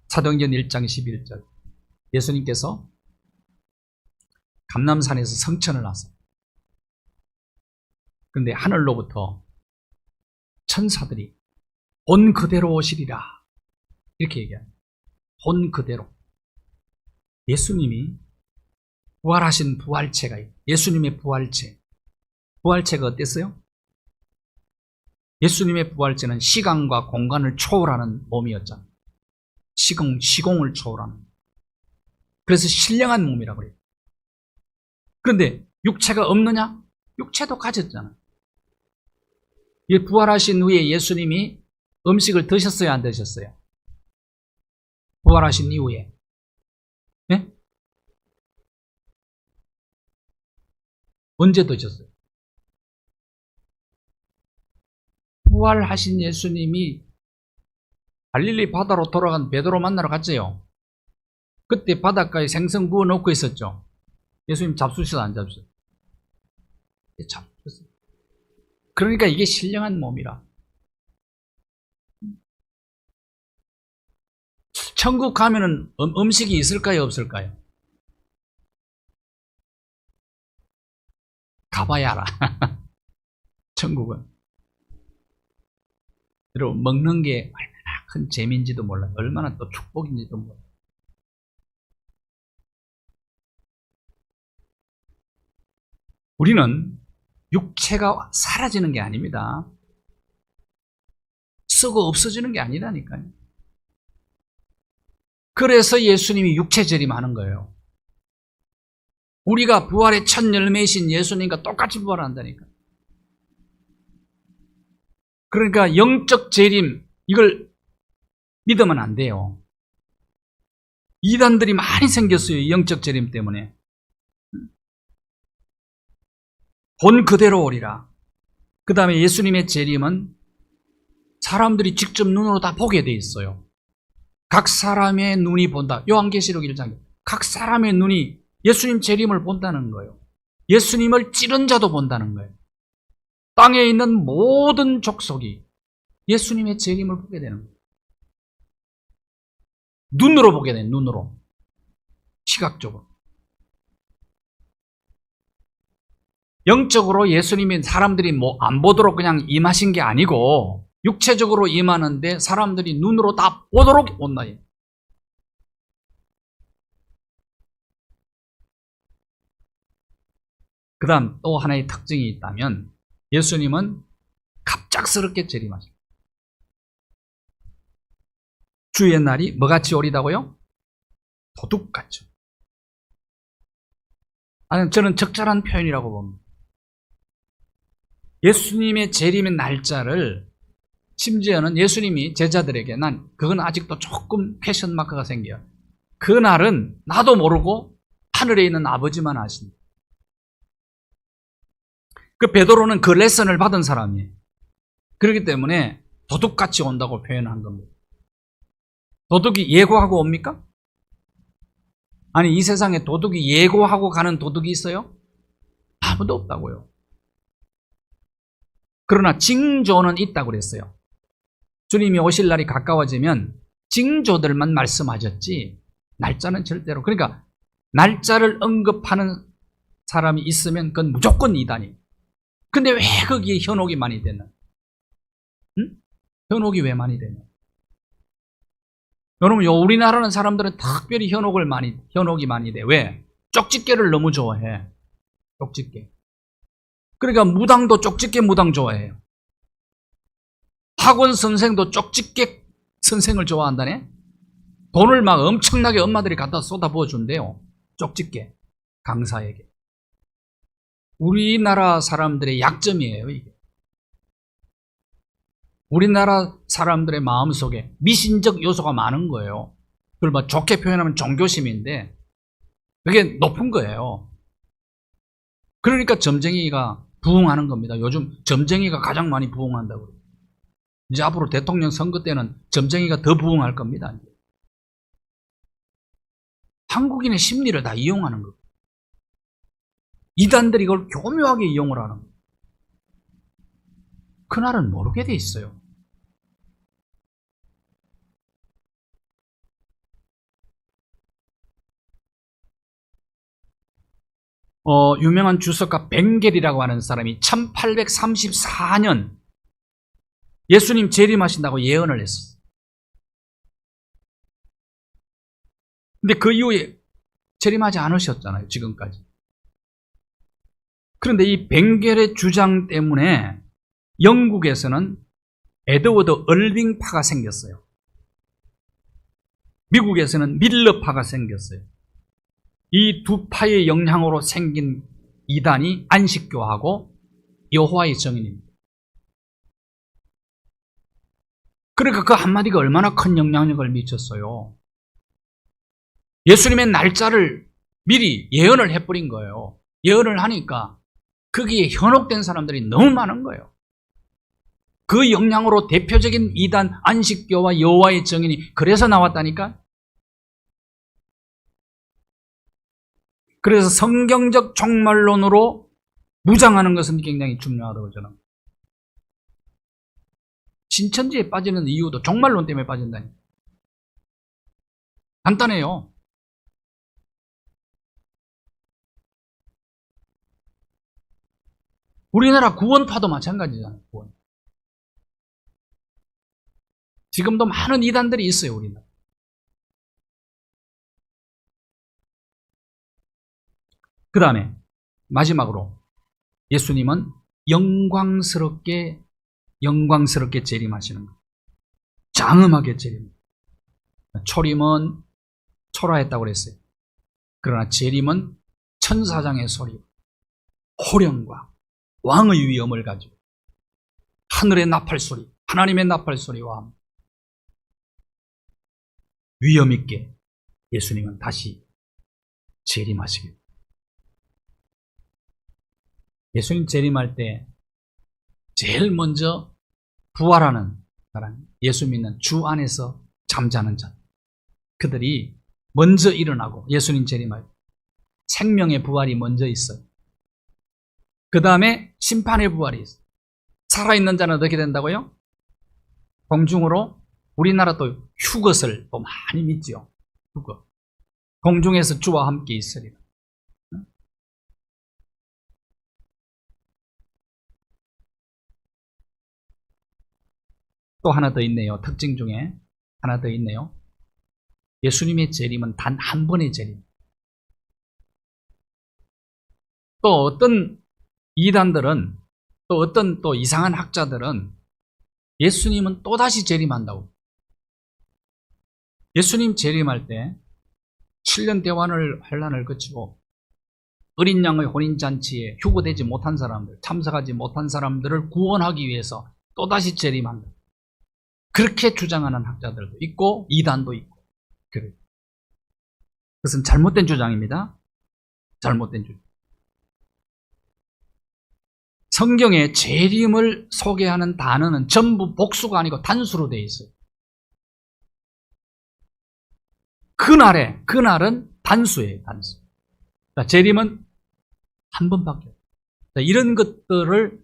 사도행전 1장 11절. 예수님께서 감람산에서 성천을 하세요. 그런데 하늘로부터 천사들이 본 그대로 오시리라. 이렇게 얘기합니다. 본 그대로. 예수님이 부활하신 부활체가 있어요. 예수님의 부활체. 부활체가 어땠어요? 예수님의 부활체는 시간과 공간을 초월하는 몸이었잖아요. 시공을 초월하는. 그래서 신령한 몸이라고 그래요. 그런데 육체가 없느냐? 육체도 가졌잖아요. 부활하신 후에 예수님이 음식을 드셨어요? 안 드셨어요? 부활하신 이후에. 네? 언제 드셨어요? 부활하신 예수님이 갈릴리 바다로 돌아간 베드로 만나러 갔어요. 그때 바닷가에 생선 구워 놓고 있었죠. 예수님 잡수셨어요? 안 잡수셨어요? 잡수셨어요. 그러니까 이게 신령한 몸이라. 천국 가면은 음식이 있을까요? 없을까요? 가봐야 알아. 천국은. 여러분 먹는 게 얼마나 큰 재미인지도 몰라요. 얼마나 또 축복인지도 몰라요. 우리는 육체가 사라지는 게 아닙니다. 썩어 없어지는 게 아니라니까요. 그래서 예수님이 육체 재림하는 거예요. 우리가 부활의 첫 열매이신 예수님과 똑같이 부활한다니까. 그러니까 영적 재림, 이걸 믿으면 안 돼요. 이단들이 많이 생겼어요. 영적 재림 때문에. 본 그대로 오리라. 그 다음에 예수님의 재림은 사람들이 직접 눈으로 다 보게 돼 있어요. 각 사람의 눈이 본다. 요한계시록 1장에 각 사람의 눈이 예수님 재림을 본다는 거예요. 예수님을 찌른 자도 본다는 거예요. 땅에 있는 모든 족속이 예수님의 재림을 보게 되는 거예요. 눈으로 보게 돼요. 눈으로. 시각적으로. 영적으로 예수님이 사람들이 안 보도록 그냥 임하신 게 아니고 육체적으로 임하는데 사람들이 눈으로 다 보도록 온다. 그 다음 또 하나의 특징이 있다면 예수님은 갑작스럽게 재림하십니다. 주의 날이 뭐같이 오리다고요? 도둑같죠. 아니, 저는 적절한 표현이라고 봅니다. 예수님의 재림의 날짜를 심지어는 예수님이 제자들에게 그건 아직도 조금 퀘션 마크가 생겨요. 그 날은 나도 모르고 하늘에 있는 아버지만 아십니다. 그 베드로는 그 레슨을 받은 사람이에요. 그렇기 때문에 도둑같이 온다고 표현한 겁니다. 도둑이 예고하고 옵니까? 아니, 이 세상에 도둑이 예고하고 가는 도둑이 있어요? 아무도 없다고요. 그러나 징조는 있다고 그랬어요. 주님이 오실 날이 가까워지면 징조들만 말씀하셨지 날짜는 절대로. 그러니까 날짜를 언급하는 사람이 있으면 그건 무조건 이단이에요. 근데 왜 거기에 현혹이 많이 되나? 응? 현혹이 왜 많이 되냐? 여러분, 우리나라는 사람들은 특별히 현혹이 많이 돼. 왜? 쪽집게를 너무 좋아해. 쪽집게. 그러니까 무당도 쪽집게 무당 좋아해요. 학원 선생도 쪽집게 선생을 좋아한다네? 돈을 막 엄청나게 엄마들이 갖다 쏟아부어 준대요. 쪽집게 강사에게. 우리나라 사람들의 약점이에요, 이게. 우리나라 사람들의 마음속에 미신적 요소가 많은 거예요. 그걸 뭐 좋게 표현하면 종교심인데 그게 높은 거예요. 그러니까 점쟁이가 부흥하는 겁니다. 요즘 점쟁이가 가장 많이 부흥한다고. 이제 앞으로 대통령 선거 때는 점쟁이가 더 부흥할 겁니다. 한국인의 심리를 다 이용하는 거예요. 이단들이 이걸 교묘하게 이용을 하는 거예요. 그날은 모르게 돼 있어요. 유명한 주석가 벵겔이라고 하는 사람이 1834년 예수님 재림하신다고 예언을 했어요. 근데 그 이후에 재림하지 않으셨잖아요, 지금까지. 그런데 이 벵겔의 주장 때문에 영국에서는 에드워드 얼빙파가 생겼어요. 미국에서는 밀러파가 생겼어요. 이 두 파의 영향으로 생긴 이단이 안식교하고 여호와의 증인입니다. 그러니까 그 한마디가 얼마나 큰 영향력을 미쳤어요. 예수님의 날짜를 미리 예언을 해버린 거예요. 예언을 하니까 거기에 현혹된 사람들이 너무 많은 거예요. 그 영향으로 대표적인 이단 안식교와 여호와의 증인이 그래서 나왔다니까. 그래서 성경적 종말론으로 무장하는 것은 굉장히 중요하다고 저는. 신천지에 빠지는 이유도 종말론 때문에 빠진다니. 간단해요. 우리나라 구원파도 마찬가지잖아요. 구원. 지금도 많은 이단들이 있어요, 우리나라. 그 다음에 마지막으로 예수님은 영광스럽게 재림하시는 거예요. 장엄하게 재림. 초림은 초라했다고 그랬어요. 그러나 재림은 천사장의 소리, 호령과 왕의 위엄을 가지고 하늘의 나팔소리, 하나님의 나팔소리와 위엄 있게 예수님은 다시 재림하시겠다. 예수님 재림할 때 제일 먼저 부활하는 사람, 예수 믿는 주 안에서 잠자는 자, 그들이 먼저 일어나고 예수님 재림할 때 생명의 부활이 먼저 있어요. 그 다음에 심판의 부활이 있어요. 살아있는 자는 어떻게 된다고요? 공중으로, 우리나라 또 휴것을 또 많이 믿죠. 휴것. 공중에서 주와 함께 있으리라. 또 하나 더 있네요. 특징 중에 하나 더 있네요. 예수님의 재림은 단 한 번의 재림. 또 어떤 이단들은, 또 어떤 또 이상한 학자들은 예수님은 또다시 재림한다고. 예수님 재림할 때 7년 대환을 환란을 거치고 어린 양의 혼인잔치에 휴거되지 못한 사람들, 참석하지 못한 사람들을 구원하기 위해서 또다시 재림한다. 그렇게 주장하는 학자들도 있고 이단도 있고. 그래요. 그것은 잘못된 주장입니다. 잘못된 주장. 성경에 재림을 소개하는 단어는 전부 복수가 아니고 단수로 되어 있어요. 그날은 단수예요, 단수. 자, 재림은 한 번밖에. 자, 이런 것들을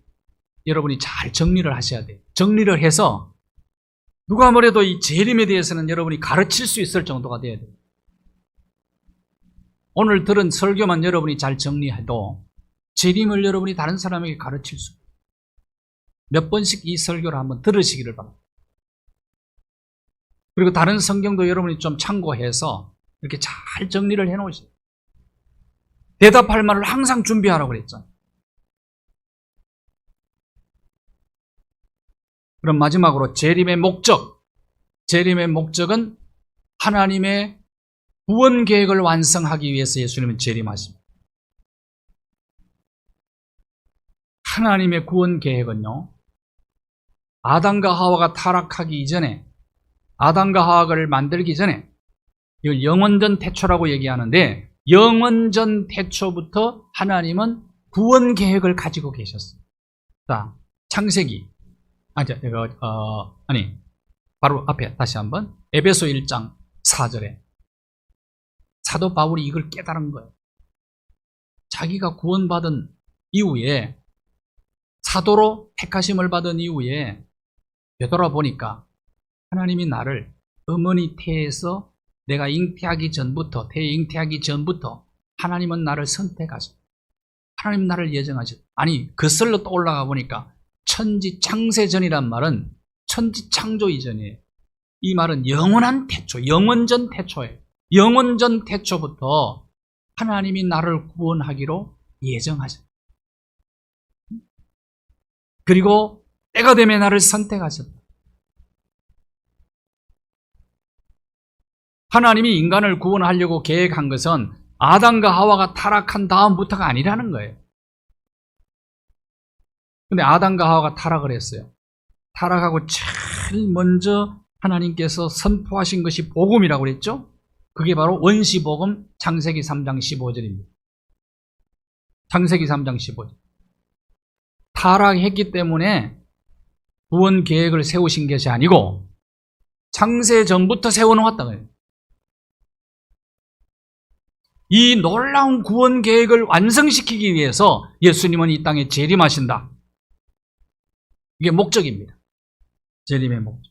여러분이 잘 정리를 하셔야 돼요. 정리를 해서 누가 뭐래도 이 재림에 대해서는 여러분이 가르칠 수 있을 정도가 돼야 돼요. 오늘 들은 설교만 여러분이 잘 정리해도 재림을 여러분이 다른 사람에게 가르칠 수 있어요. 몇 번씩 이 설교를 한번 들으시기를 바랍니다. 그리고 다른 성경도 여러분이 좀 참고해서 이렇게 잘 정리를 해놓으세요. 대답할 말을 항상 준비하라고 그랬잖아요. 그럼 마지막으로 재림의 목적. 재림의 목적은 하나님의 구원 계획을 완성하기 위해서 예수님은 재림하십니다. 하나님의 구원 계획은요, 아담과 하와가 타락하기 이전에, 아담과 하와를 만들기 전에, 이걸 영원전 태초라고 얘기하는데, 영원전 태초부터 하나님은 구원 계획을 가지고 계셨어요. 자, 창세기. 바로 앞에 다시 한번. 에베소 1장 4절에. 사도 바울이 이걸 깨달은 거예요. 자기가 구원받은 이후에, 사도로 택하심을 받은 이후에 되돌아보니까 하나님이 나를 어머니 태에서 내가 잉태하기 전부터, 태에 잉태하기 전부터 하나님은 나를 선택하셨다. 하나님 나를 예정하셨다. 아니, 그슬로 또 올라가 보니까 천지 창세전이란 말은 천지 창조 이전이에요. 이 말은 영원한 태초, 영원전 태초예요. 영원전 태초부터 하나님이 나를 구원하기로 예정하셨다. 그리고 때가 되면 나를 선택하셨다. 하나님이 인간을 구원하려고 계획한 것은 아담과 하와가 타락한 다음부터가 아니라는 거예요. 근데 아담과 하와가 타락을 했어요. 타락하고 제일 먼저 하나님께서 선포하신 것이 복음이라고 그랬죠? 그게 바로 원시복음 창세기 3장 15절입니다. 창세기 3장 15절. 타락했기 때문에 구원 계획을 세우신 것이 아니고 창세 전부터 세워놓았다고 해요. 이 놀라운 구원 계획을 완성시키기 위해서 예수님은 이 땅에 재림하신다. 이게 목적입니다. 재림의 목적.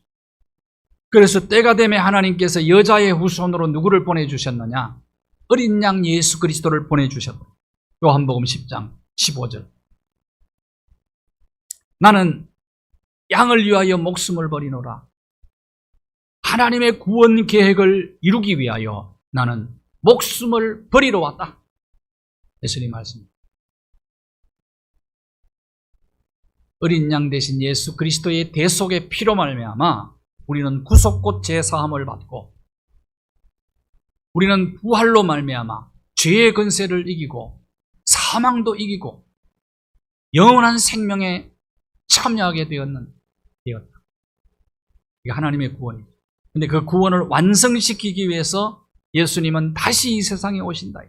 그래서 때가 되면 하나님께서 여자의 후손으로 누구를 보내주셨느냐? 어린 양 예수 그리스도를 보내주셨다. 요한복음 10장 15절. 나는 양을 위하여 목숨을 버리노라. 하나님의 구원 계획을 이루기 위하여 나는 목숨을 버리러 왔다. 예수님 말씀. 어린 양 대신 예수 그리스도의 대속의 피로 말미암아 우리는 구속곧 제사함을 받고 우리는 부활로 말미암아 죄의 근세를 이기고 사망도 이기고 영원한 생명에 참여하게 되었다. 이게 하나님의 구원이죠. 근데 그 구원을 완성시키기 위해서 예수님은 다시 이 세상에 오신다.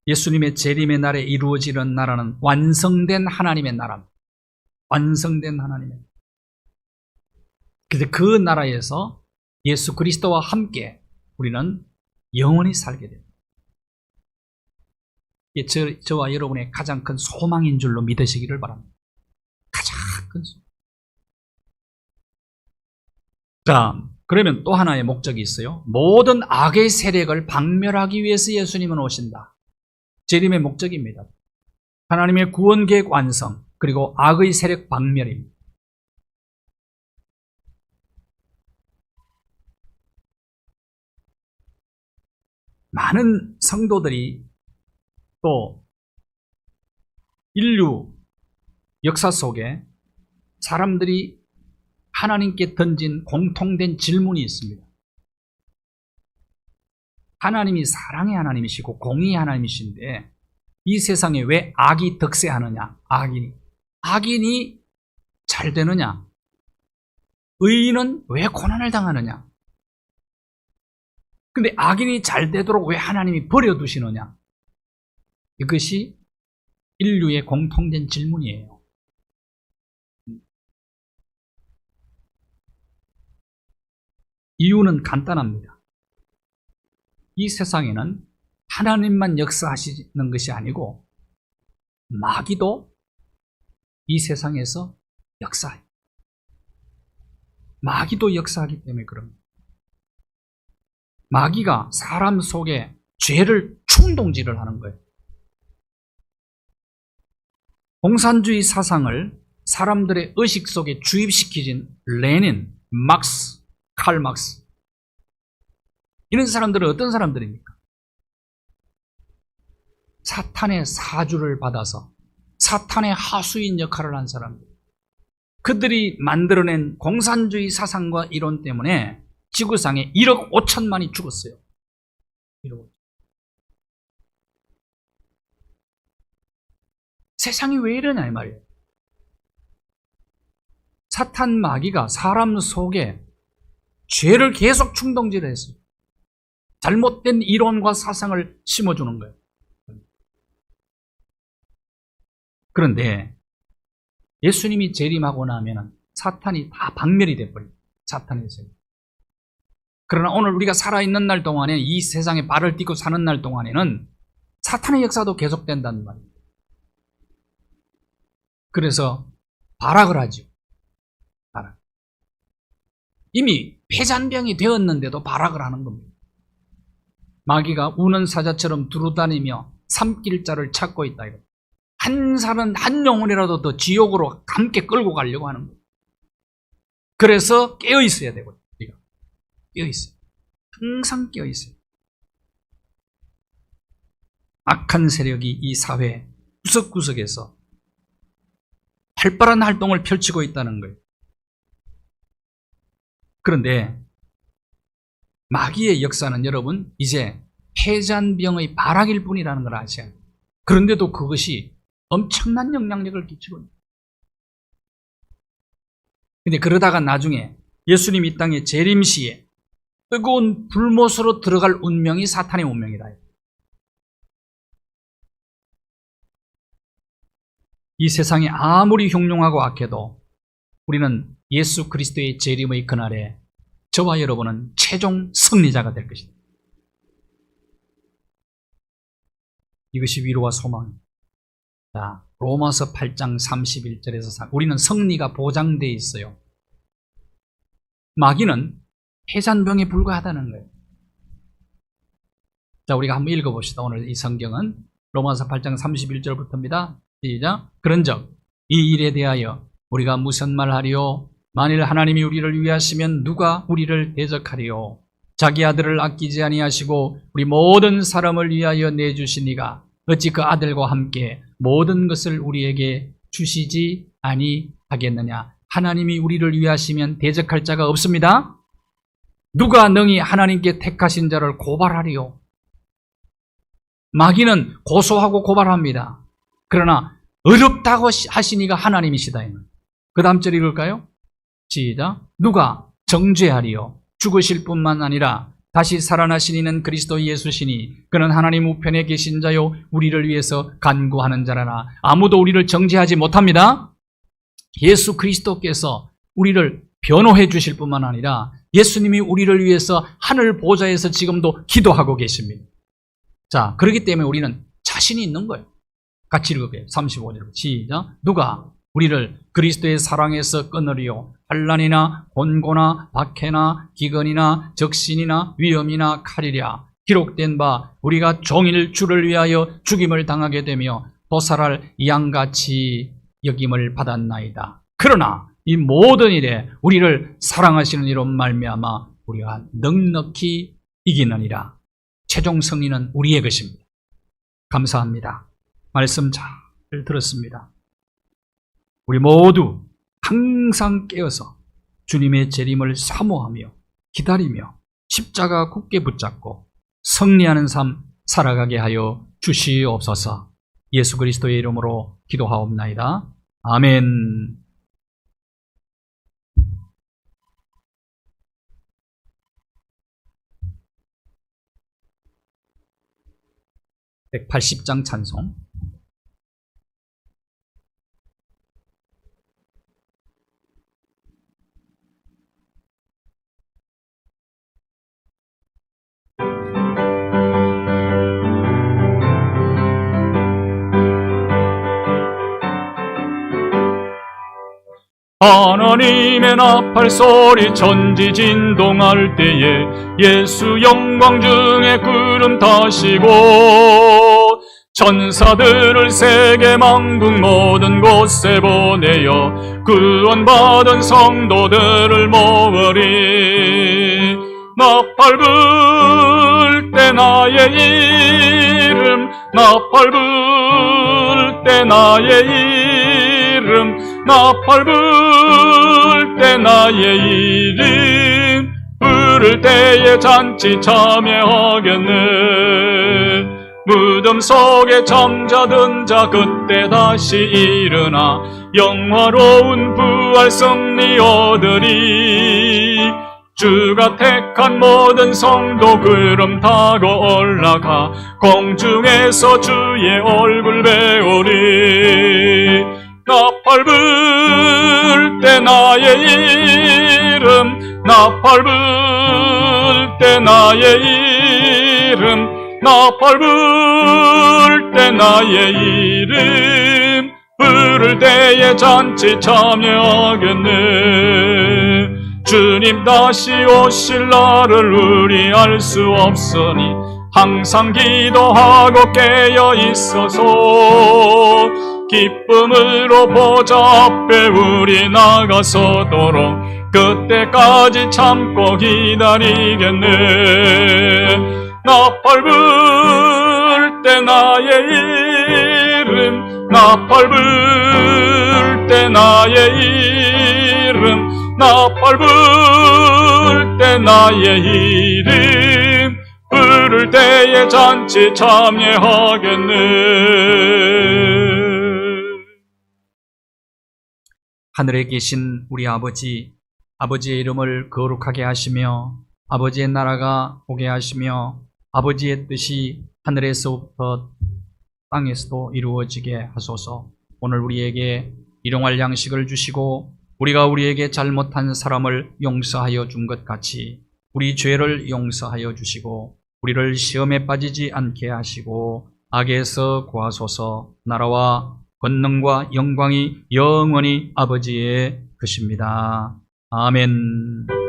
예수님의 재림의 날에 이루어지는 나라는 완성된 하나님의 나라입니다. 완성된 하나님의 나라. 그래서 그 나라에서 예수 그리스도와 함께 우리는 영원히 살게 됩니다. 이게 저와 여러분의 가장 큰 소망인 줄로 믿으시기를 바랍니다. 가장 큰 소망. 자, 그러면 또 하나의 목적이 있어요. 모든 악의 세력을 박멸하기 위해서 예수님은 오신다. 재림의 목적입니다. 하나님의 구원 계획 완성, 그리고 악의 세력 박멸입니다. 많은 성도들이 또 인류 역사 속에 사람들이 하나님께 던진 공통된 질문이 있습니다. 하나님이 사랑의 하나님이시고 공의의 하나님이신데 이 세상에 왜 악이 득세하느냐? 악인이 잘 되느냐? 의인은 왜 고난을 당하느냐? 근데 악인이 잘 되도록 왜 하나님이 버려두시느냐? 이것이 인류의 공통된 질문이에요. 이유는 간단합니다. 이 세상에는 하나님만 역사하시는 것이 아니고 마귀도 이 세상에서 역사해요. 마귀도 역사하기 때문에 그럽니다. 마귀가 사람 속에 죄를 충동질을 하는 거예요. 공산주의 사상을 사람들의 의식 속에 주입시키진 레닌, 막스, 칼 막스, 이런 사람들은 어떤 사람들입니까? 사탄의 사주를 받아서 사탄의 하수인 역할을 한 사람들. 그들이 만들어낸 공산주의 사상과 이론 때문에 지구상에 1억 5천만이 죽었어요. 1억 5천. 세상이 왜 이러냐 이 말이에요. 사탄 마귀가 사람 속에 죄를 계속 충동질했어요. 잘못된 이론과 사상을 심어주는 거예요. 그런데 예수님이 재림하고 나면 사탄이 다 박멸이 돼버려요. 사탄의 세계. 그러나 오늘 우리가 살아있는 날 동안에, 이 세상에 발을 딛고 사는 날 동안에는 사탄의 역사도 계속된다는 말입니다. 그래서 발악을 하죠. 발악. 이미 폐잔병이 되었는데도 발악을 하는 겁니다. 마귀가 우는 사자처럼 두루다니며 삼킬 자를 찾고 있다 이거. 한 살은 한 영혼이라도 더 지옥으로 함께 끌고 가려고 하는 거예요. 그래서 깨어 있어야 되거든요. 우리가 깨어 있어요. 항상 깨어 있어요. 악한 세력이 이 사회 구석구석에서 활발한 활동을 펼치고 있다는 거예요. 그런데 마귀의 역사는 여러분 이제 폐잔병의 발악일 뿐이라는 걸 아셔야 해요. 그런데도 그것이 엄청난 영향력을 끼치고 있습니다. 근데 그러다가 나중에 예수님 이 땅에 재림시에 뜨거운 불못으로 들어갈 운명이 사탄의 운명이다. 이 세상이 아무리 흉흉하고 악해도 우리는 예수 그리스도의 재림의 그날에 저와 여러분은 최종 승리자가 될 것이다. 이것이 위로와 소망입니다. 자, 로마서 8장 31절에서 우리는 승리가 보장되어 있어요. 마귀는 폐잔병에 불과하다는 거예요. 자, 우리가 한번 읽어봅시다. 오늘 이 성경은 로마서 8장 31절부터입니다. 시작. 그런즉 이 일에 대하여 우리가 무슨 말하리요? 만일 하나님이 우리를 위하시면 누가 우리를 대적하리요? 자기 아들을 아끼지 아니하시고 우리 모든 사람을 위하여 내주시니가 어찌 그 아들과 함께 모든 것을 우리에게 주시지 아니하겠느냐? 하나님이 우리를 위하시면 대적할 자가 없습니다. 누가 능히 하나님께 택하신 자를 고발하리요? 마귀는 고소하고 고발합니다. 그러나 어렵다고 하시니가 하나님이시다. 그 다음 절 읽을까요? 시작. 누가 정죄하리요? 죽으실 뿐만 아니라 다시 살아나신 이는 그리스도 예수시니 그는 하나님 우편에 계신 자요 우리를 위해서 간구하는 자라나 아무도 우리를 정죄하지 못합니다. 예수 그리스도께서 우리를 변호해 주실 뿐만 아니라 예수님이 우리를 위해서 하늘 보좌에서 지금도 기도하고 계십니다. 자, 그렇기 때문에 우리는 자신이 있는 거예요. 같이 읽을게요. 35절 시작. 누가 우리를 그리스도의 사랑에서 끊으리요? 환난이나 곤고나 박해나 기근이나 적신이나 위험이나 칼이랴. 기록된 바 우리가 종일 주를 위하여 죽임을 당하게 되며 도살할 양같이 여김을 받았나이다. 그러나 이 모든 일에 우리를 사랑하시는 이로 말미암아 우리가 넉넉히 이기느니라. 최종 승리는 우리의 것입니다. 감사합니다. 말씀 잘 들었습니다. 우리 모두 항상 깨어서 주님의 재림을 사모하며 기다리며 십자가 굳게 붙잡고 승리하는 삶 살아가게 하여 주시옵소서. 예수 그리스도의 이름으로 기도하옵나이다. 아멘. 180장 찬송. 하나님의 나팔 소리 천지진동할 때에 예수 영광 중에 구름 타시고 천사들을 세계 만국 모든 곳에 보내어 구원받은 성도들을 모으리. 나팔 불 때 나의 이름, 나팔 불 때 나의 이름, 나팔 불 때 나의 이름, 부를 때에 잔치 참여하겠네. 무덤 속에 잠자던 자 그때 다시 일어나 영화로운 부활 승리 얻으리. 주가 택한 모든 성도 구름 타고 올라가 공중에서 주의 얼굴 배우리. 나팔 불 때 나의 이름, 나팔 불 때 나의 이름, 나팔 불 때 나의 이름, 부를 때에 잔치 참여하겠네. 주님 다시 오실 날을 우리 알 수 없으니 항상 기도하고 깨어 있어서 기쁨으로 보좌 앞에 우리 나가서도록 그때까지 참고 기다리겠네. 나팔 불 때 나의 이름, 나팔 불 때 나의 이름, 나팔 불 때 나의 이름, 부를 때에 잔치 참여하겠네. 하늘에 계신 우리 아버지, 아버지의 이름을 거룩하게 하시며 아버지의 나라가 오게 하시며 아버지의 뜻이 하늘에서부터 땅에서도 이루어지게 하소서. 오늘 우리에게 일용할 양식을 주시고 우리가 우리에게 잘못한 사람을 용서하여 준 것 같이 우리 죄를 용서하여 주시고 우리를 시험에 빠지지 않게 하시고 악에서 구하소서. 나라와 권능과 영광이 영원히 아버지의 것입니다. 아멘.